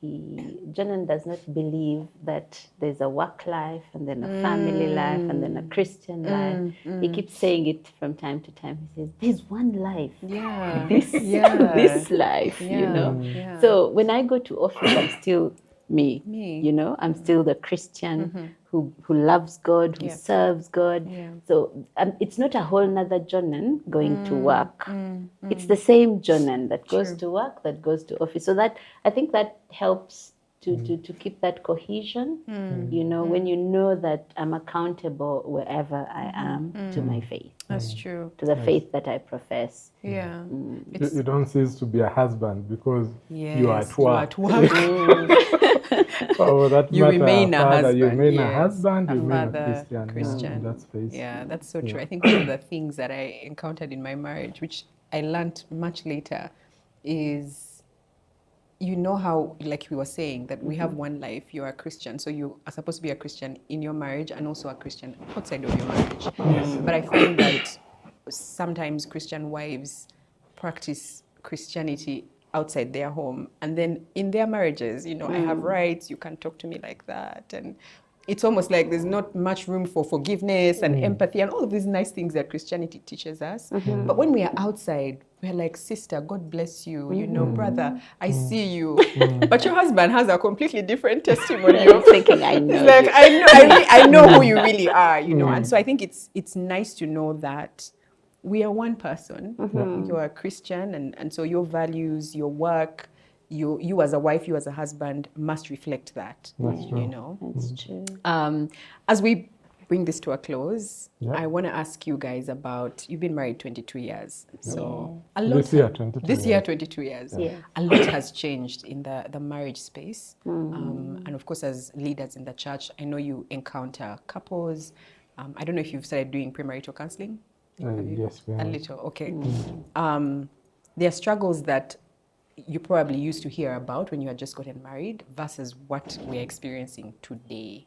Jonan does not believe that there's a work life and then a family life and then a Christian life. He keeps saying it from time to time. He says, there's one life. Yeah. This life, you know. Yeah. So when I go to office, I'm still me. You know, I'm still the Christian who loves God, who serves God. So it's not a whole nother Jonan going to work. It's the same Jonan that goes to work, that goes to office. So that I think that helps to keep that cohesion. You know, when you know that I'm accountable wherever I am to my faith. That's true. To the faith that I profess. Yeah. You don't cease to be a husband because you are at work. Oh, that you remain a husband. You remain a husband, you remain a Christian. In that space. Yeah, that's so true. I think one of the things that I encountered in my marriage, which I learned much later, is you know how, like we were saying, that we have one life, you're a Christian, so you are supposed to be a Christian in your marriage and also a Christian outside of your marriage. Yes. But I find that sometimes Christian wives practice Christianity outside their home, and then in their marriages, you know, I have rights, you can't talk to me like that, and it's almost like there's not much room for forgiveness and empathy and all of these nice things that Christianity teaches us. But when we are outside, we're like, sister, God bless you, you know, brother, I see you. But your husband has a completely different testimony. You're thinking, I know. It's like, I know who you really are, you know. And so I think it's nice to know that we are one person. You're a Christian, and so your values, your work, you as a wife, you as a husband must reflect that. That's true. You know, That's true. As we bring this to a close, I want to ask you guys about, you've been married 22 years. So a lot This year, 22 this years. year, 22 years. Yeah. A lot has changed in the marriage space. And of course, as leaders in the church, I know you encounter couples. I don't know if you've started doing premarital counseling. Yes, we A have. little, okay. There are struggles that you probably used to hear about when you had just gotten married versus what we're experiencing today.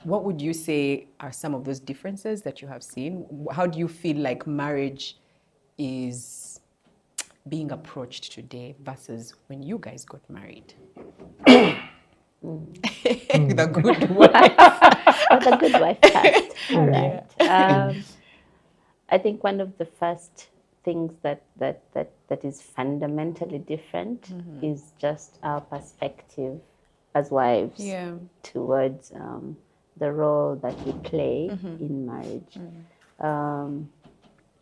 What would you say are some of those differences that you have seen? How do you feel like marriage is being approached today versus when you guys got married? The good wife. The good wife first. All right. I think one of the first things that is fundamentally different is just our perspective as wives towards the role that we play in marriage.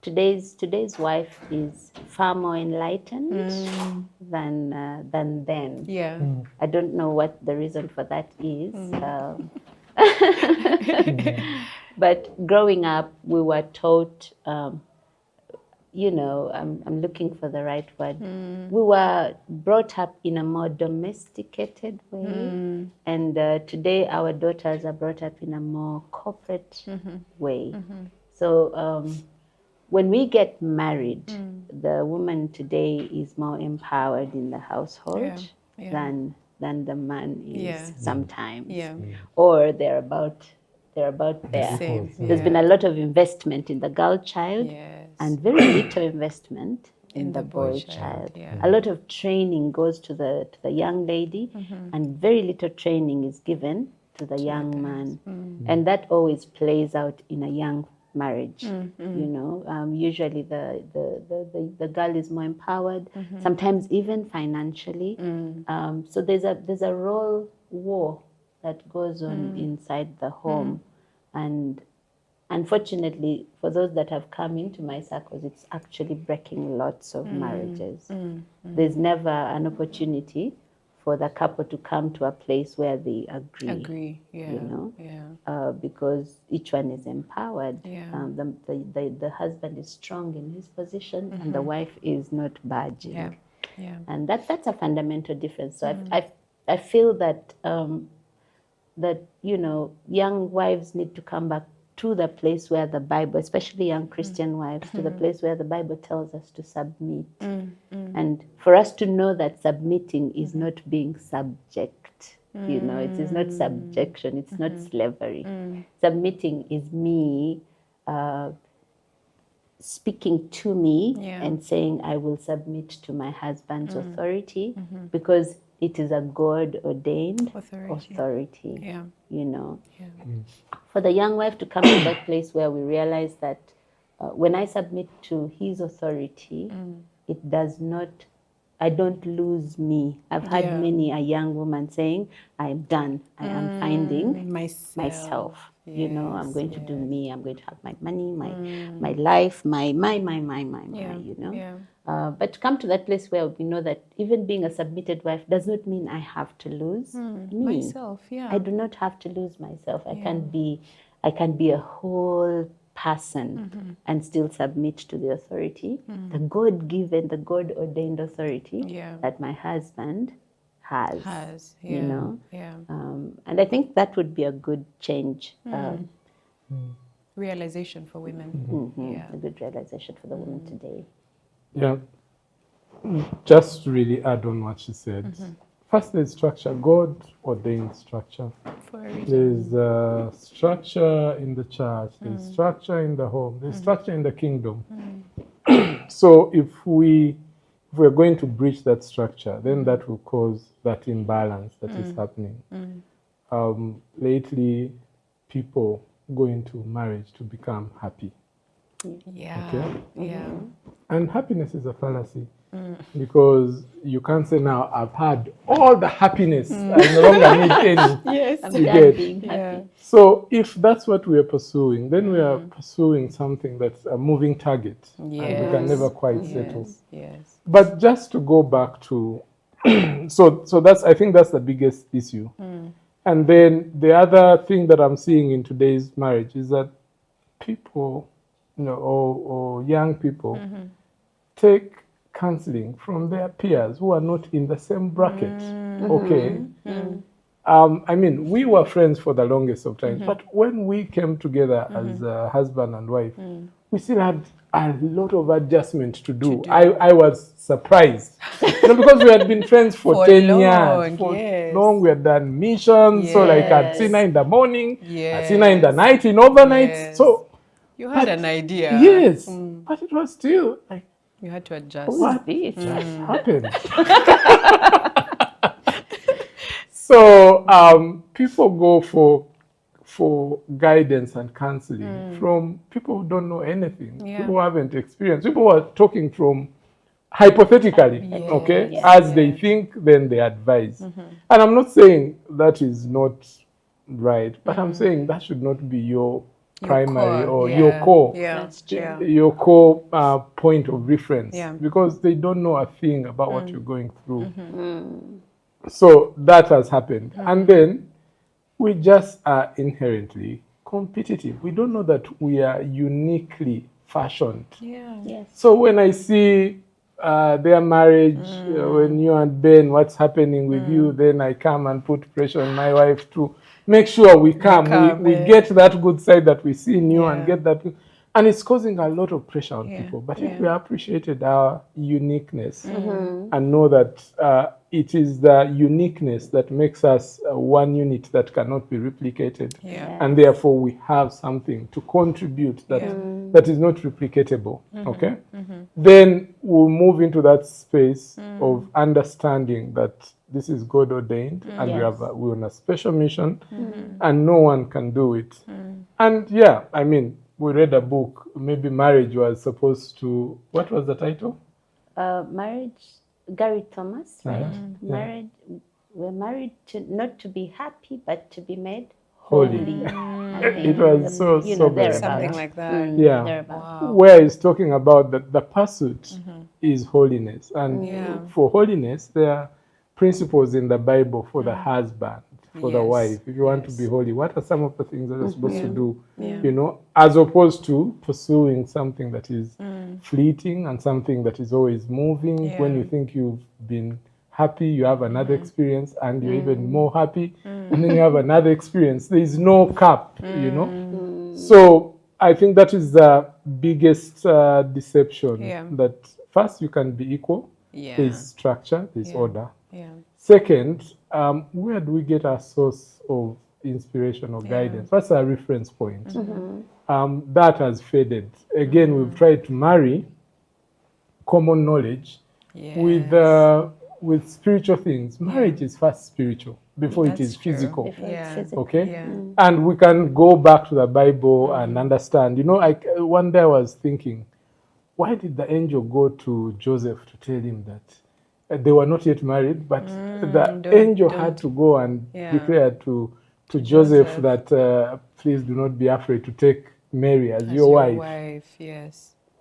Today's wife is far more enlightened than then. Yeah. I don't know what the reason for that is. But growing up, we were taught, you know, I'm looking for the right word. We were brought up in a more domesticated way. And today our daughters are brought up in a more corporate way. So when we get married, the woman today is more empowered in the household than the man is sometimes. Or they're about there. There's been a lot of investment in the girl child and very little investment in the boy child. A lot of training goes to the young lady and very little training is given to the young man. And that always plays out in a young marriage. You know, usually the girl is more empowered, sometimes even financially. So there's a role war that goes on inside the home. And unfortunately, for those that have come into my circles, it's actually breaking lots of marriages. There's never an opportunity for the couple to come to a place where they agree. You know, because each one is empowered. The husband is strong in his position, and the wife is not budging. And that's a fundamental difference. So I feel that that, you know, young wives need to come back to the place where the Bible, especially young Christian wives, to the place where the Bible tells us to submit. And for us to know that submitting is not being subject. You know, it is not subjection, it's not slavery. Submitting is me speaking to me and saying, I will submit to my husband's authority because it is a God-ordained authority. You know. For the young wife to come to that place where we realize that when I submit to his authority, it does not, I don't lose me. I've had many a young woman saying, I'm done. I am finding myself. You know, I'm going to do me. I'm going to have my money, my life, my, you know. But to come to that place where we know that even being a submitted wife does not mean I have to lose me. Myself, I do not have to lose myself. I can be a whole person and still submit to the authority, the God-given, the God-ordained authority that my husband has. You know? And I think that would be a good change. Realization for women. A good realization for the woman today. Yeah, Just to really add on what she said. First, there's structure. God ordained structure. For a reason. There's structure in the church. There's structure in the home. There's structure in the kingdom. So if we're going to breach that structure, then that will cause that imbalance that is happening. Lately, people go into marriage to become happy. Yeah. Okay? Yeah. And happiness is a fallacy. Because you can't say now, I've had all the happiness, I no longer need any. Yes. I'm You done get. being happy. So if that's what we are pursuing, then we are pursuing something that's a moving target. And we can never quite settle. Yes. But just to go back to, so that's, I think that's the biggest issue. And then the other thing that I'm seeing in today's marriage is that people, or young people take counseling from their peers who are not in the same bracket. Okay. I mean, we were friends for the longest of times, but when we came together as a husband and wife, we still had a lot of adjustment to do. I was surprised. Because we had been friends for 10 years. For long, we had done missions. So like I'd seen her in the morning, I'd seen her in the night, in overnight. So you had an idea. Yes. But it was still like, you had to adjust. What just happened? So people go for guidance and counseling from people who don't know anything, people who haven't experienced, people who are talking from hypothetically, okay, as they think, then they advise. And I'm not saying that is not right, but I'm saying that should not be your primary or your core, your core point of reference, because they don't know a thing about what you're going through. So that has happened. And then we just are inherently competitive. We don't know that we are uniquely fashioned. So when I see their marriage, when you and Ben, what's happening with you, then I come and put pressure on my wife to make sure we get that good side that we see in you and get that. And it's causing a lot of pressure on people. But if we appreciated our uniqueness and know that it is the uniqueness that makes us one unit that cannot be replicated, and therefore we have something to contribute that is not replicatable, okay? Then we'll move into that space of understanding that this is God ordained, and we're on a special mission, and no one can do it. And I mean, we read a book, maybe marriage was supposed to, what was the title? Marriage, Gary Thomas, right? Marriage, we're married to not to be happy, but to be made holy. It was so something like that. Where he's talking about that the pursuit is holiness. And for holiness, there are principles in the Bible for the husband, for the wife. If you want to be holy, what are some of the things that you're supposed to do? As opposed to pursuing something that is fleeting and something that is always moving. When you think you've been happy, you have another experience and you're even more happy, and then you have another experience. There is no cap, So I think that is the biggest deception, that first you can be equal, there's structure, there's order. Second, where do we get our source of inspiration or guidance? What's our reference point? That has faded. Again, we've tried to marry common knowledge with spiritual things. Marriage is first spiritual before it is physical. Okay? And we can go back to the Bible and understand. One day I was thinking, why did the angel go to Joseph to tell him that they were not yet married, but the angel had to go and declare to Joseph that please do not be afraid to take Mary as your wife.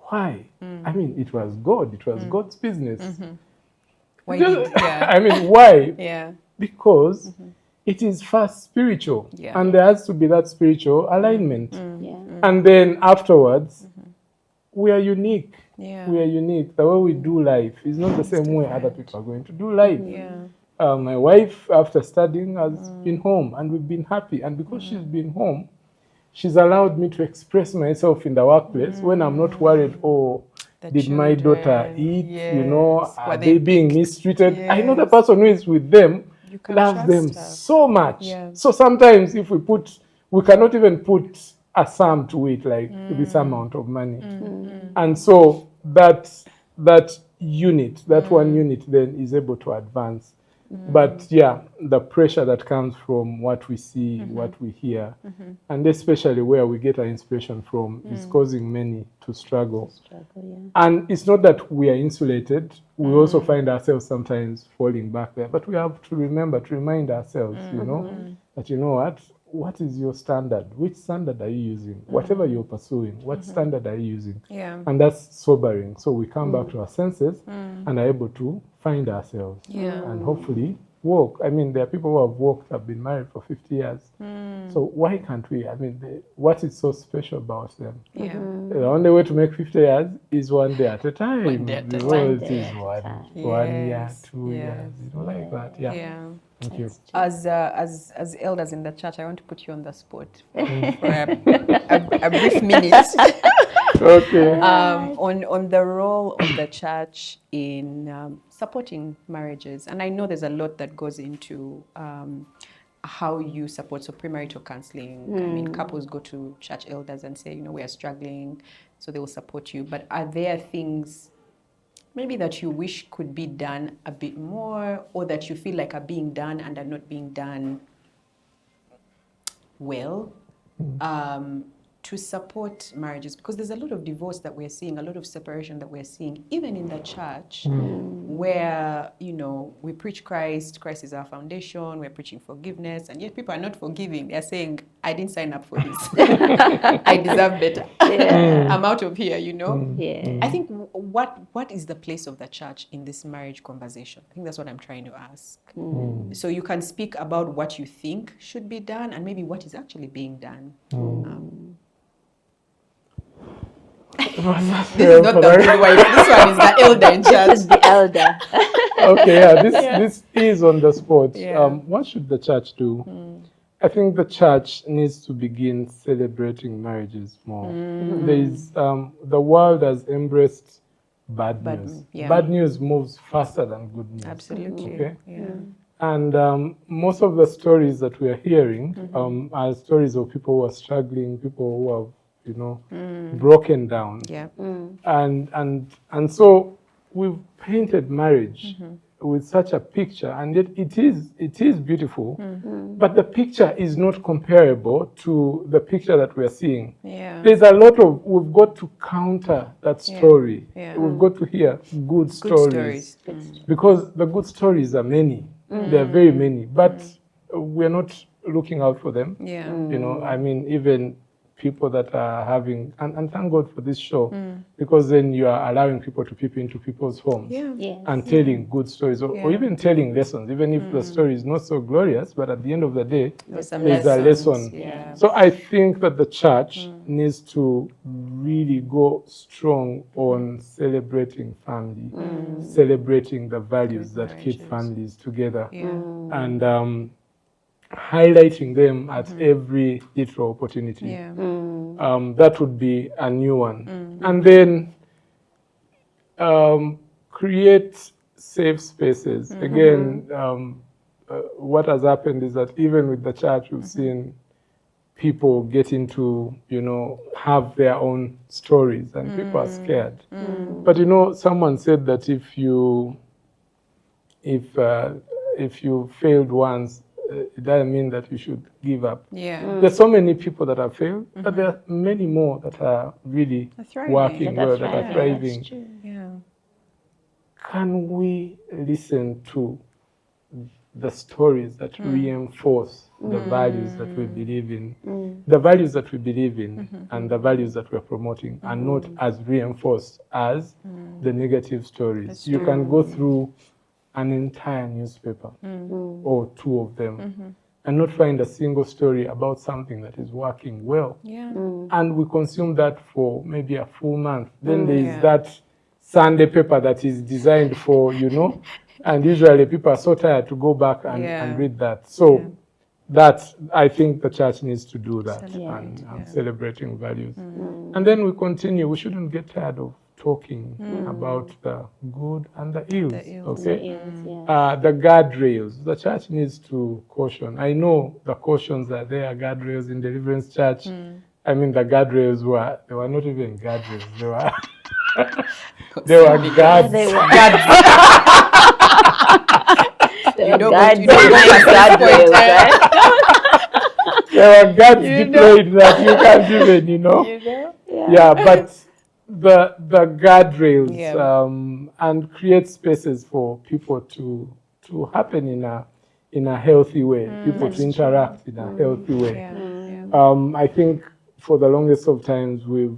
Why? I mean, it was God. It was God's business. Why I mean, why? Because it is first spiritual, and there has to be that spiritual alignment. And then afterwards, we are unique. We are unique. The way we do life is not the same way other people are going to do life. My wife, after studying, has been home, and we've been happy. And because she's been home, she's allowed me to express myself in the workplace when I'm not worried, Did my daughter eat? Yes. Are Were they they being picked? mistreated? I know the Yes. person who is with them You can loves trust them her. so much. Yeah. So sometimes if we cannot even put a sum to it, like this amount of money. And so that unit, that one unit then is able to advance. But yeah, the pressure that comes from what we see, what we hear, and especially where we get our inspiration from is causing many to struggle. And it's not that we are insulated. We also find ourselves sometimes falling back there. But we have to remember, to remind ourselves, that what is your standard? Which standard are you using? Whatever you're pursuing, what standard are you using? Yeah. And that's sobering. So we come back to our senses and are able to find ourselves and hopefully walk. I mean, there are people who have walked, have been married for 50 years. So why can't we? I mean, what is so special about them? Yeah. The only way to make 50 years is one day at a time. One day at a Because time. it is one year, 2 years, like that. Yeah. Yeah. Thank you. As elders in the church, I want to put you on the spot for a brief minute. Okay. On the role of the church in supporting marriages. And I know there's a lot that goes into how you support. So premarital counseling, I mean, couples go to church elders and say, we are struggling, so they will support you. But are there things maybe that you wish could be done a bit more, or that you feel like are being done and are not being done well, to support marriages? Because there's a lot of divorce that we're seeing, a lot of separation that we're seeing, even in the church, where, we preach Christ is our foundation, we're preaching forgiveness, and yet people are not forgiving. They're saying, I didn't sign up for this. I deserve better. I'm out of here, Yeah. I think what is the place of the church in this marriage conversation? I think that's what I'm trying to ask. So you can speak about what you think should be done and maybe what is actually being done. This is not the midwife. This one is the elder in church. This is the elder. Okay, yeah, this is on the spot. Yeah. What should the church do? I think the church needs to begin celebrating marriages more. There's the world has embraced bad news. Yeah. Bad news moves faster than good news. Absolutely. Okay. Yeah. And most of the stories that we are hearing are stories of people who are struggling, people who have, broken down. Yeah. And so we've painted marriage with such a picture, and yet it is beautiful, but the picture is not comparable to the picture that we are seeing. Yeah. There's a lot of, we've got to counter that story. Yeah. We've got to hear good stories. Because the good stories are many. There are very many, but we're not looking out for them. Yeah. I mean, even people that are having, and thank God for this show, because then you are allowing people to peep into people's homes and telling good stories, or even telling lessons, even if the story is not so glorious, but at the end of the day, there's a lesson. Yeah. So I think that the church needs to really go strong on celebrating family, celebrating the values that keep families together, and highlighting them at every little opportunity. Yeah. That would be a new one. And then create safe spaces. Again, what has happened is that even with the church, we've seen people get into, have their own stories, and people are scared. But someone said that if you failed once, it doesn't mean that you should give up. Yeah. There's so many people that have failed, but there are many more that are really working well, that are thriving. Yeah. Can we listen to the stories that reinforce the values that we believe in, the values that we believe in, and the values that we're promoting, and not as reinforced as the negative stories? You can go through an entire newspaper or two of them and not find a single story about something that is working well. Yeah. And we consume that for maybe a full month. Then there is that Sunday paper that is designed for, and usually people are so tired to go back and read that. So that, I think the church needs to do that, and celebrating values. And then we continue. We shouldn't get tired of talking about the good and the ills. ills. Okay, Yeah. the guardrails. The church needs to caution. I know the cautions are there, guardrails in Deliverance Church. I mean, the guardrails they were not even guardrails. They were guards. They were You don't guards, you don't behind guardrails, right? There were guards deployed that you can't even, you know. Yeah, but the guardrails and create spaces for people to happen in a healthy way, people to interact in a healthy way. I think for the longest of times we've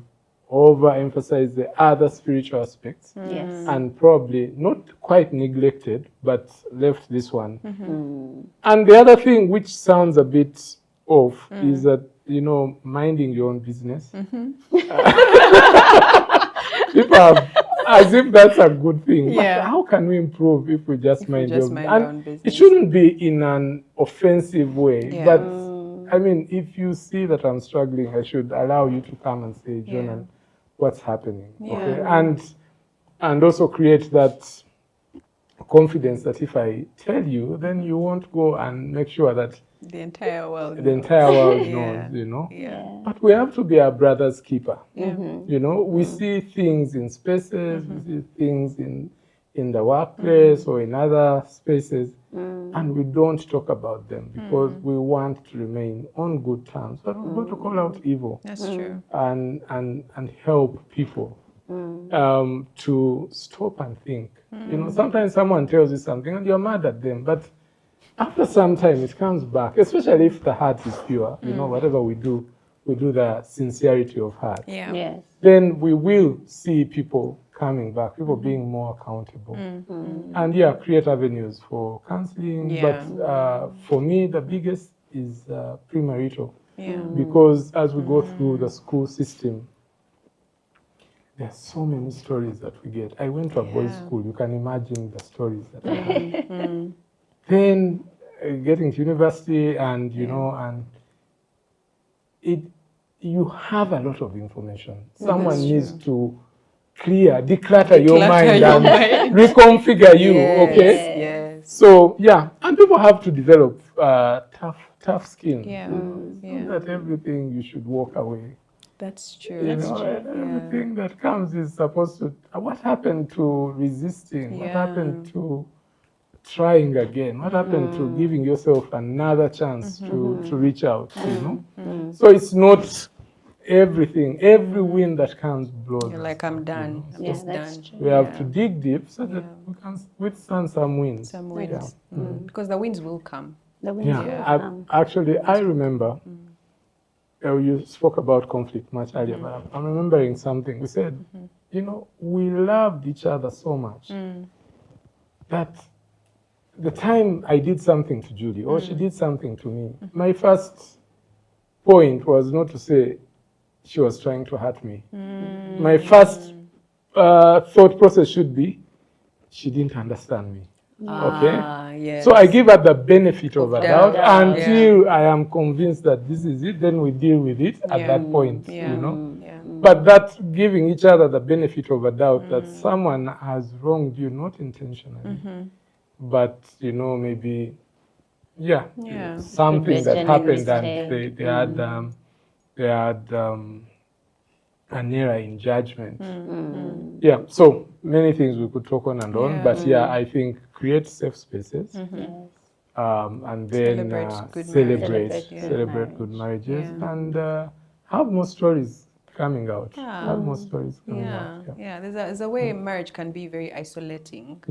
overemphasized the other spiritual aspects and probably not quite neglected, but left this one. And the other thing which sounds a bit off is that, you know, minding your own business. People have, as if that's a good thing. But how can we improve if we just mind our own business? It shouldn't be in an offensive way, but I mean, if you see that I'm struggling, I should allow you to come and say, Jonan, what's happening? Okay, and also create that confidence that if I tell you, then you won't go and make sure that the entire world knows, you know. But we have to be our brother's keeper. You know, we see things in spaces, we see things in the workplace or in other spaces, and we don't talk about them because we want to remain on good terms. But we're going to call out evil. That's true. And help people to stop and think. You know, sometimes someone tells you something and you're mad at them, but after some time it comes back, especially if the heart is pure. You know, whatever we do the sincerity of heart. Yes. Then we will see people coming back, people being more accountable. And create avenues for counseling. But for me, the biggest is premarital. Because as we go through the school system, there's so many stories that we get. I went to a boys' school. You can imagine the stories that I had. Then getting to university and, you know, and you have a lot of information. Someone needs to declutter your mind and reconfigure you, okay? Yes. So, and people have to develop tough skin. It's not that everything you should walk away. That's true. You know, everything that comes is supposed to. What happened to resisting? What happened to trying again? What happened to giving yourself another chance to reach out? You know, so it's not everything. Every wind that comes blows. You're like, I'm done. I'm just done. True. We have to dig deep so that we can withstand some winds. Some winds, because the winds will come. The winds will come. Actually, I remember. You spoke about conflict much earlier, but I'm remembering something. We said, you know, we loved each other so much that the time I did something to Julie or she did something to me, my first point was not to say she was trying to hurt me. My first thought process should be, she didn't understand me. Okay? Yes. So I give her the benefit of a doubt until I am convinced that this is it, then we deal with it at that point, you know. But that giving each other the benefit of a doubt that someone has wronged you, not intentionally, but, you know, maybe, something that happened and they had an error in judgment. So many things we could talk on and on, but I think create safe spaces and then celebrate good marriages and have more stories coming out. Have more stories coming out. There's a way marriage can be very isolating,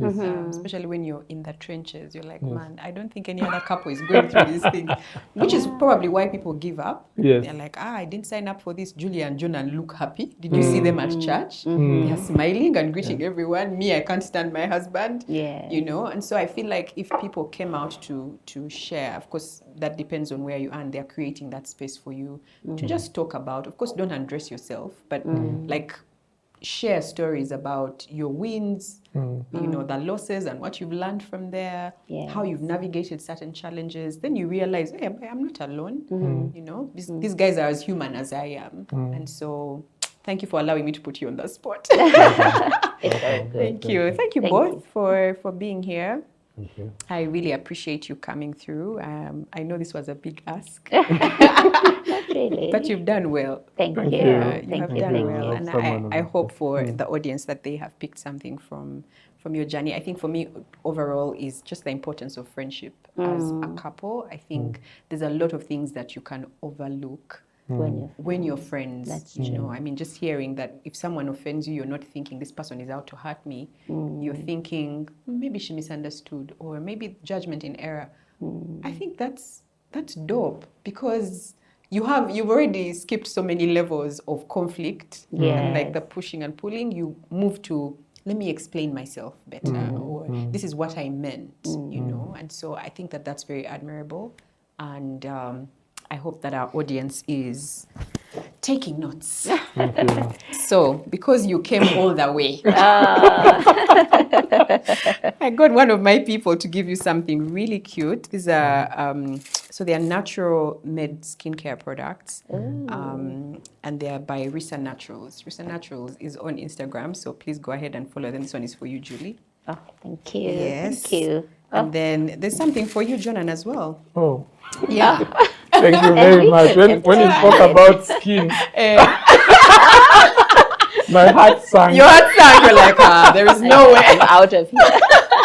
especially when you're in the trenches. You're like, man, I don't think any other couple is going through these things, which is probably why people give up. They're like, I didn't sign up for this. Julie and Jonan look happy. Did you see them at church? They're smiling and greeting everyone. Me, I can't stand my husband. You know, and so I feel like if people came out to share, of course, that depends on where you are, and they're creating that space for you to just talk about. Of course, don't undress yourself, but like share stories about your wins, you know, the losses and what you've learned from there, how you've navigated certain challenges. Then you realize, hey, I'm not alone. You know, these guys are as human as I am. And so Thank you for allowing me to put you on the spot. It's all good. Thank you. Thank you Thank both you. for being here. Thank you. I really appreciate you coming through. I know this was a big ask, Not really. but you've done well. Thank you. Thank you. You Thank have you. done Thank well, you. and Someone I hope for Mm. the audience that they have picked something from your journey. I think for me, overall, is just the importance of friendship as a couple. I think there's a lot of things that you can overlook when you're friends. That's you know, I mean, just hearing that if someone offends you, you're not thinking this person is out to hurt me. You're thinking maybe she misunderstood, or maybe judgment in error. I think that's dope, because you've already skipped so many levels of conflict and like the pushing and pulling. You move to, let me explain myself better, or this is what I meant, you know. And so I think that that's very admirable, and I hope that our audience is taking notes. Thank you. So, because you came all the way, I got one of my people to give you something really cute. These are, so they are natural made skincare products, and they are by Risa Naturals. Risa Naturals is on Instagram, so please go ahead and follow them. This one is for you, Julie. Oh, thank you. Yes. Thank you. And then there's something for you, Jonan, as well. Oh, Yeah. thank you very much. When you spoke about skin, my heart sank. Your heart sank. You're like, there is no way. I'm out of here.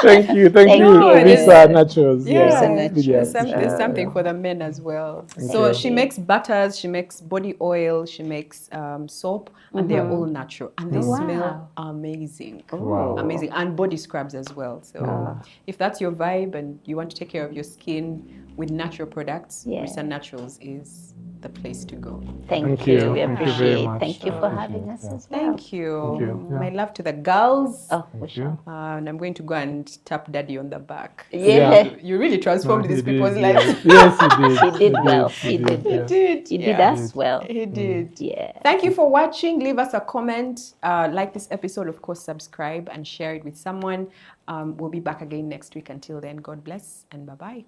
Thank you, Thank you, you. Risa Naturals. Yeah, Naturals. there's something for the men as well. Thank So you. she makes butters, she makes body oil, she makes soap, and they're all natural, and they smell amazing. Wow. Amazing, and body scrubs as well. So if that's your vibe and you want to take care of your skin with natural products, Yeah. Risa Naturals is the place to go. Thank you. We Thank you very appreciate. much. Thank you for having us as well. Thank you. Thank you. Yeah. My love to the girls. Oh, for Thank sure. you. And I'm going to go and tap Daddy on the back. Yeah. You really transformed No, these he people's did, lives. Yes, he did. He did well. He did. He did. You did Yeah. us well. He did. Yeah. Thank you for watching. Leave us a comment. Like this episode, of course, subscribe and share it with someone. We'll be back again next week. Until then, God bless and bye-bye.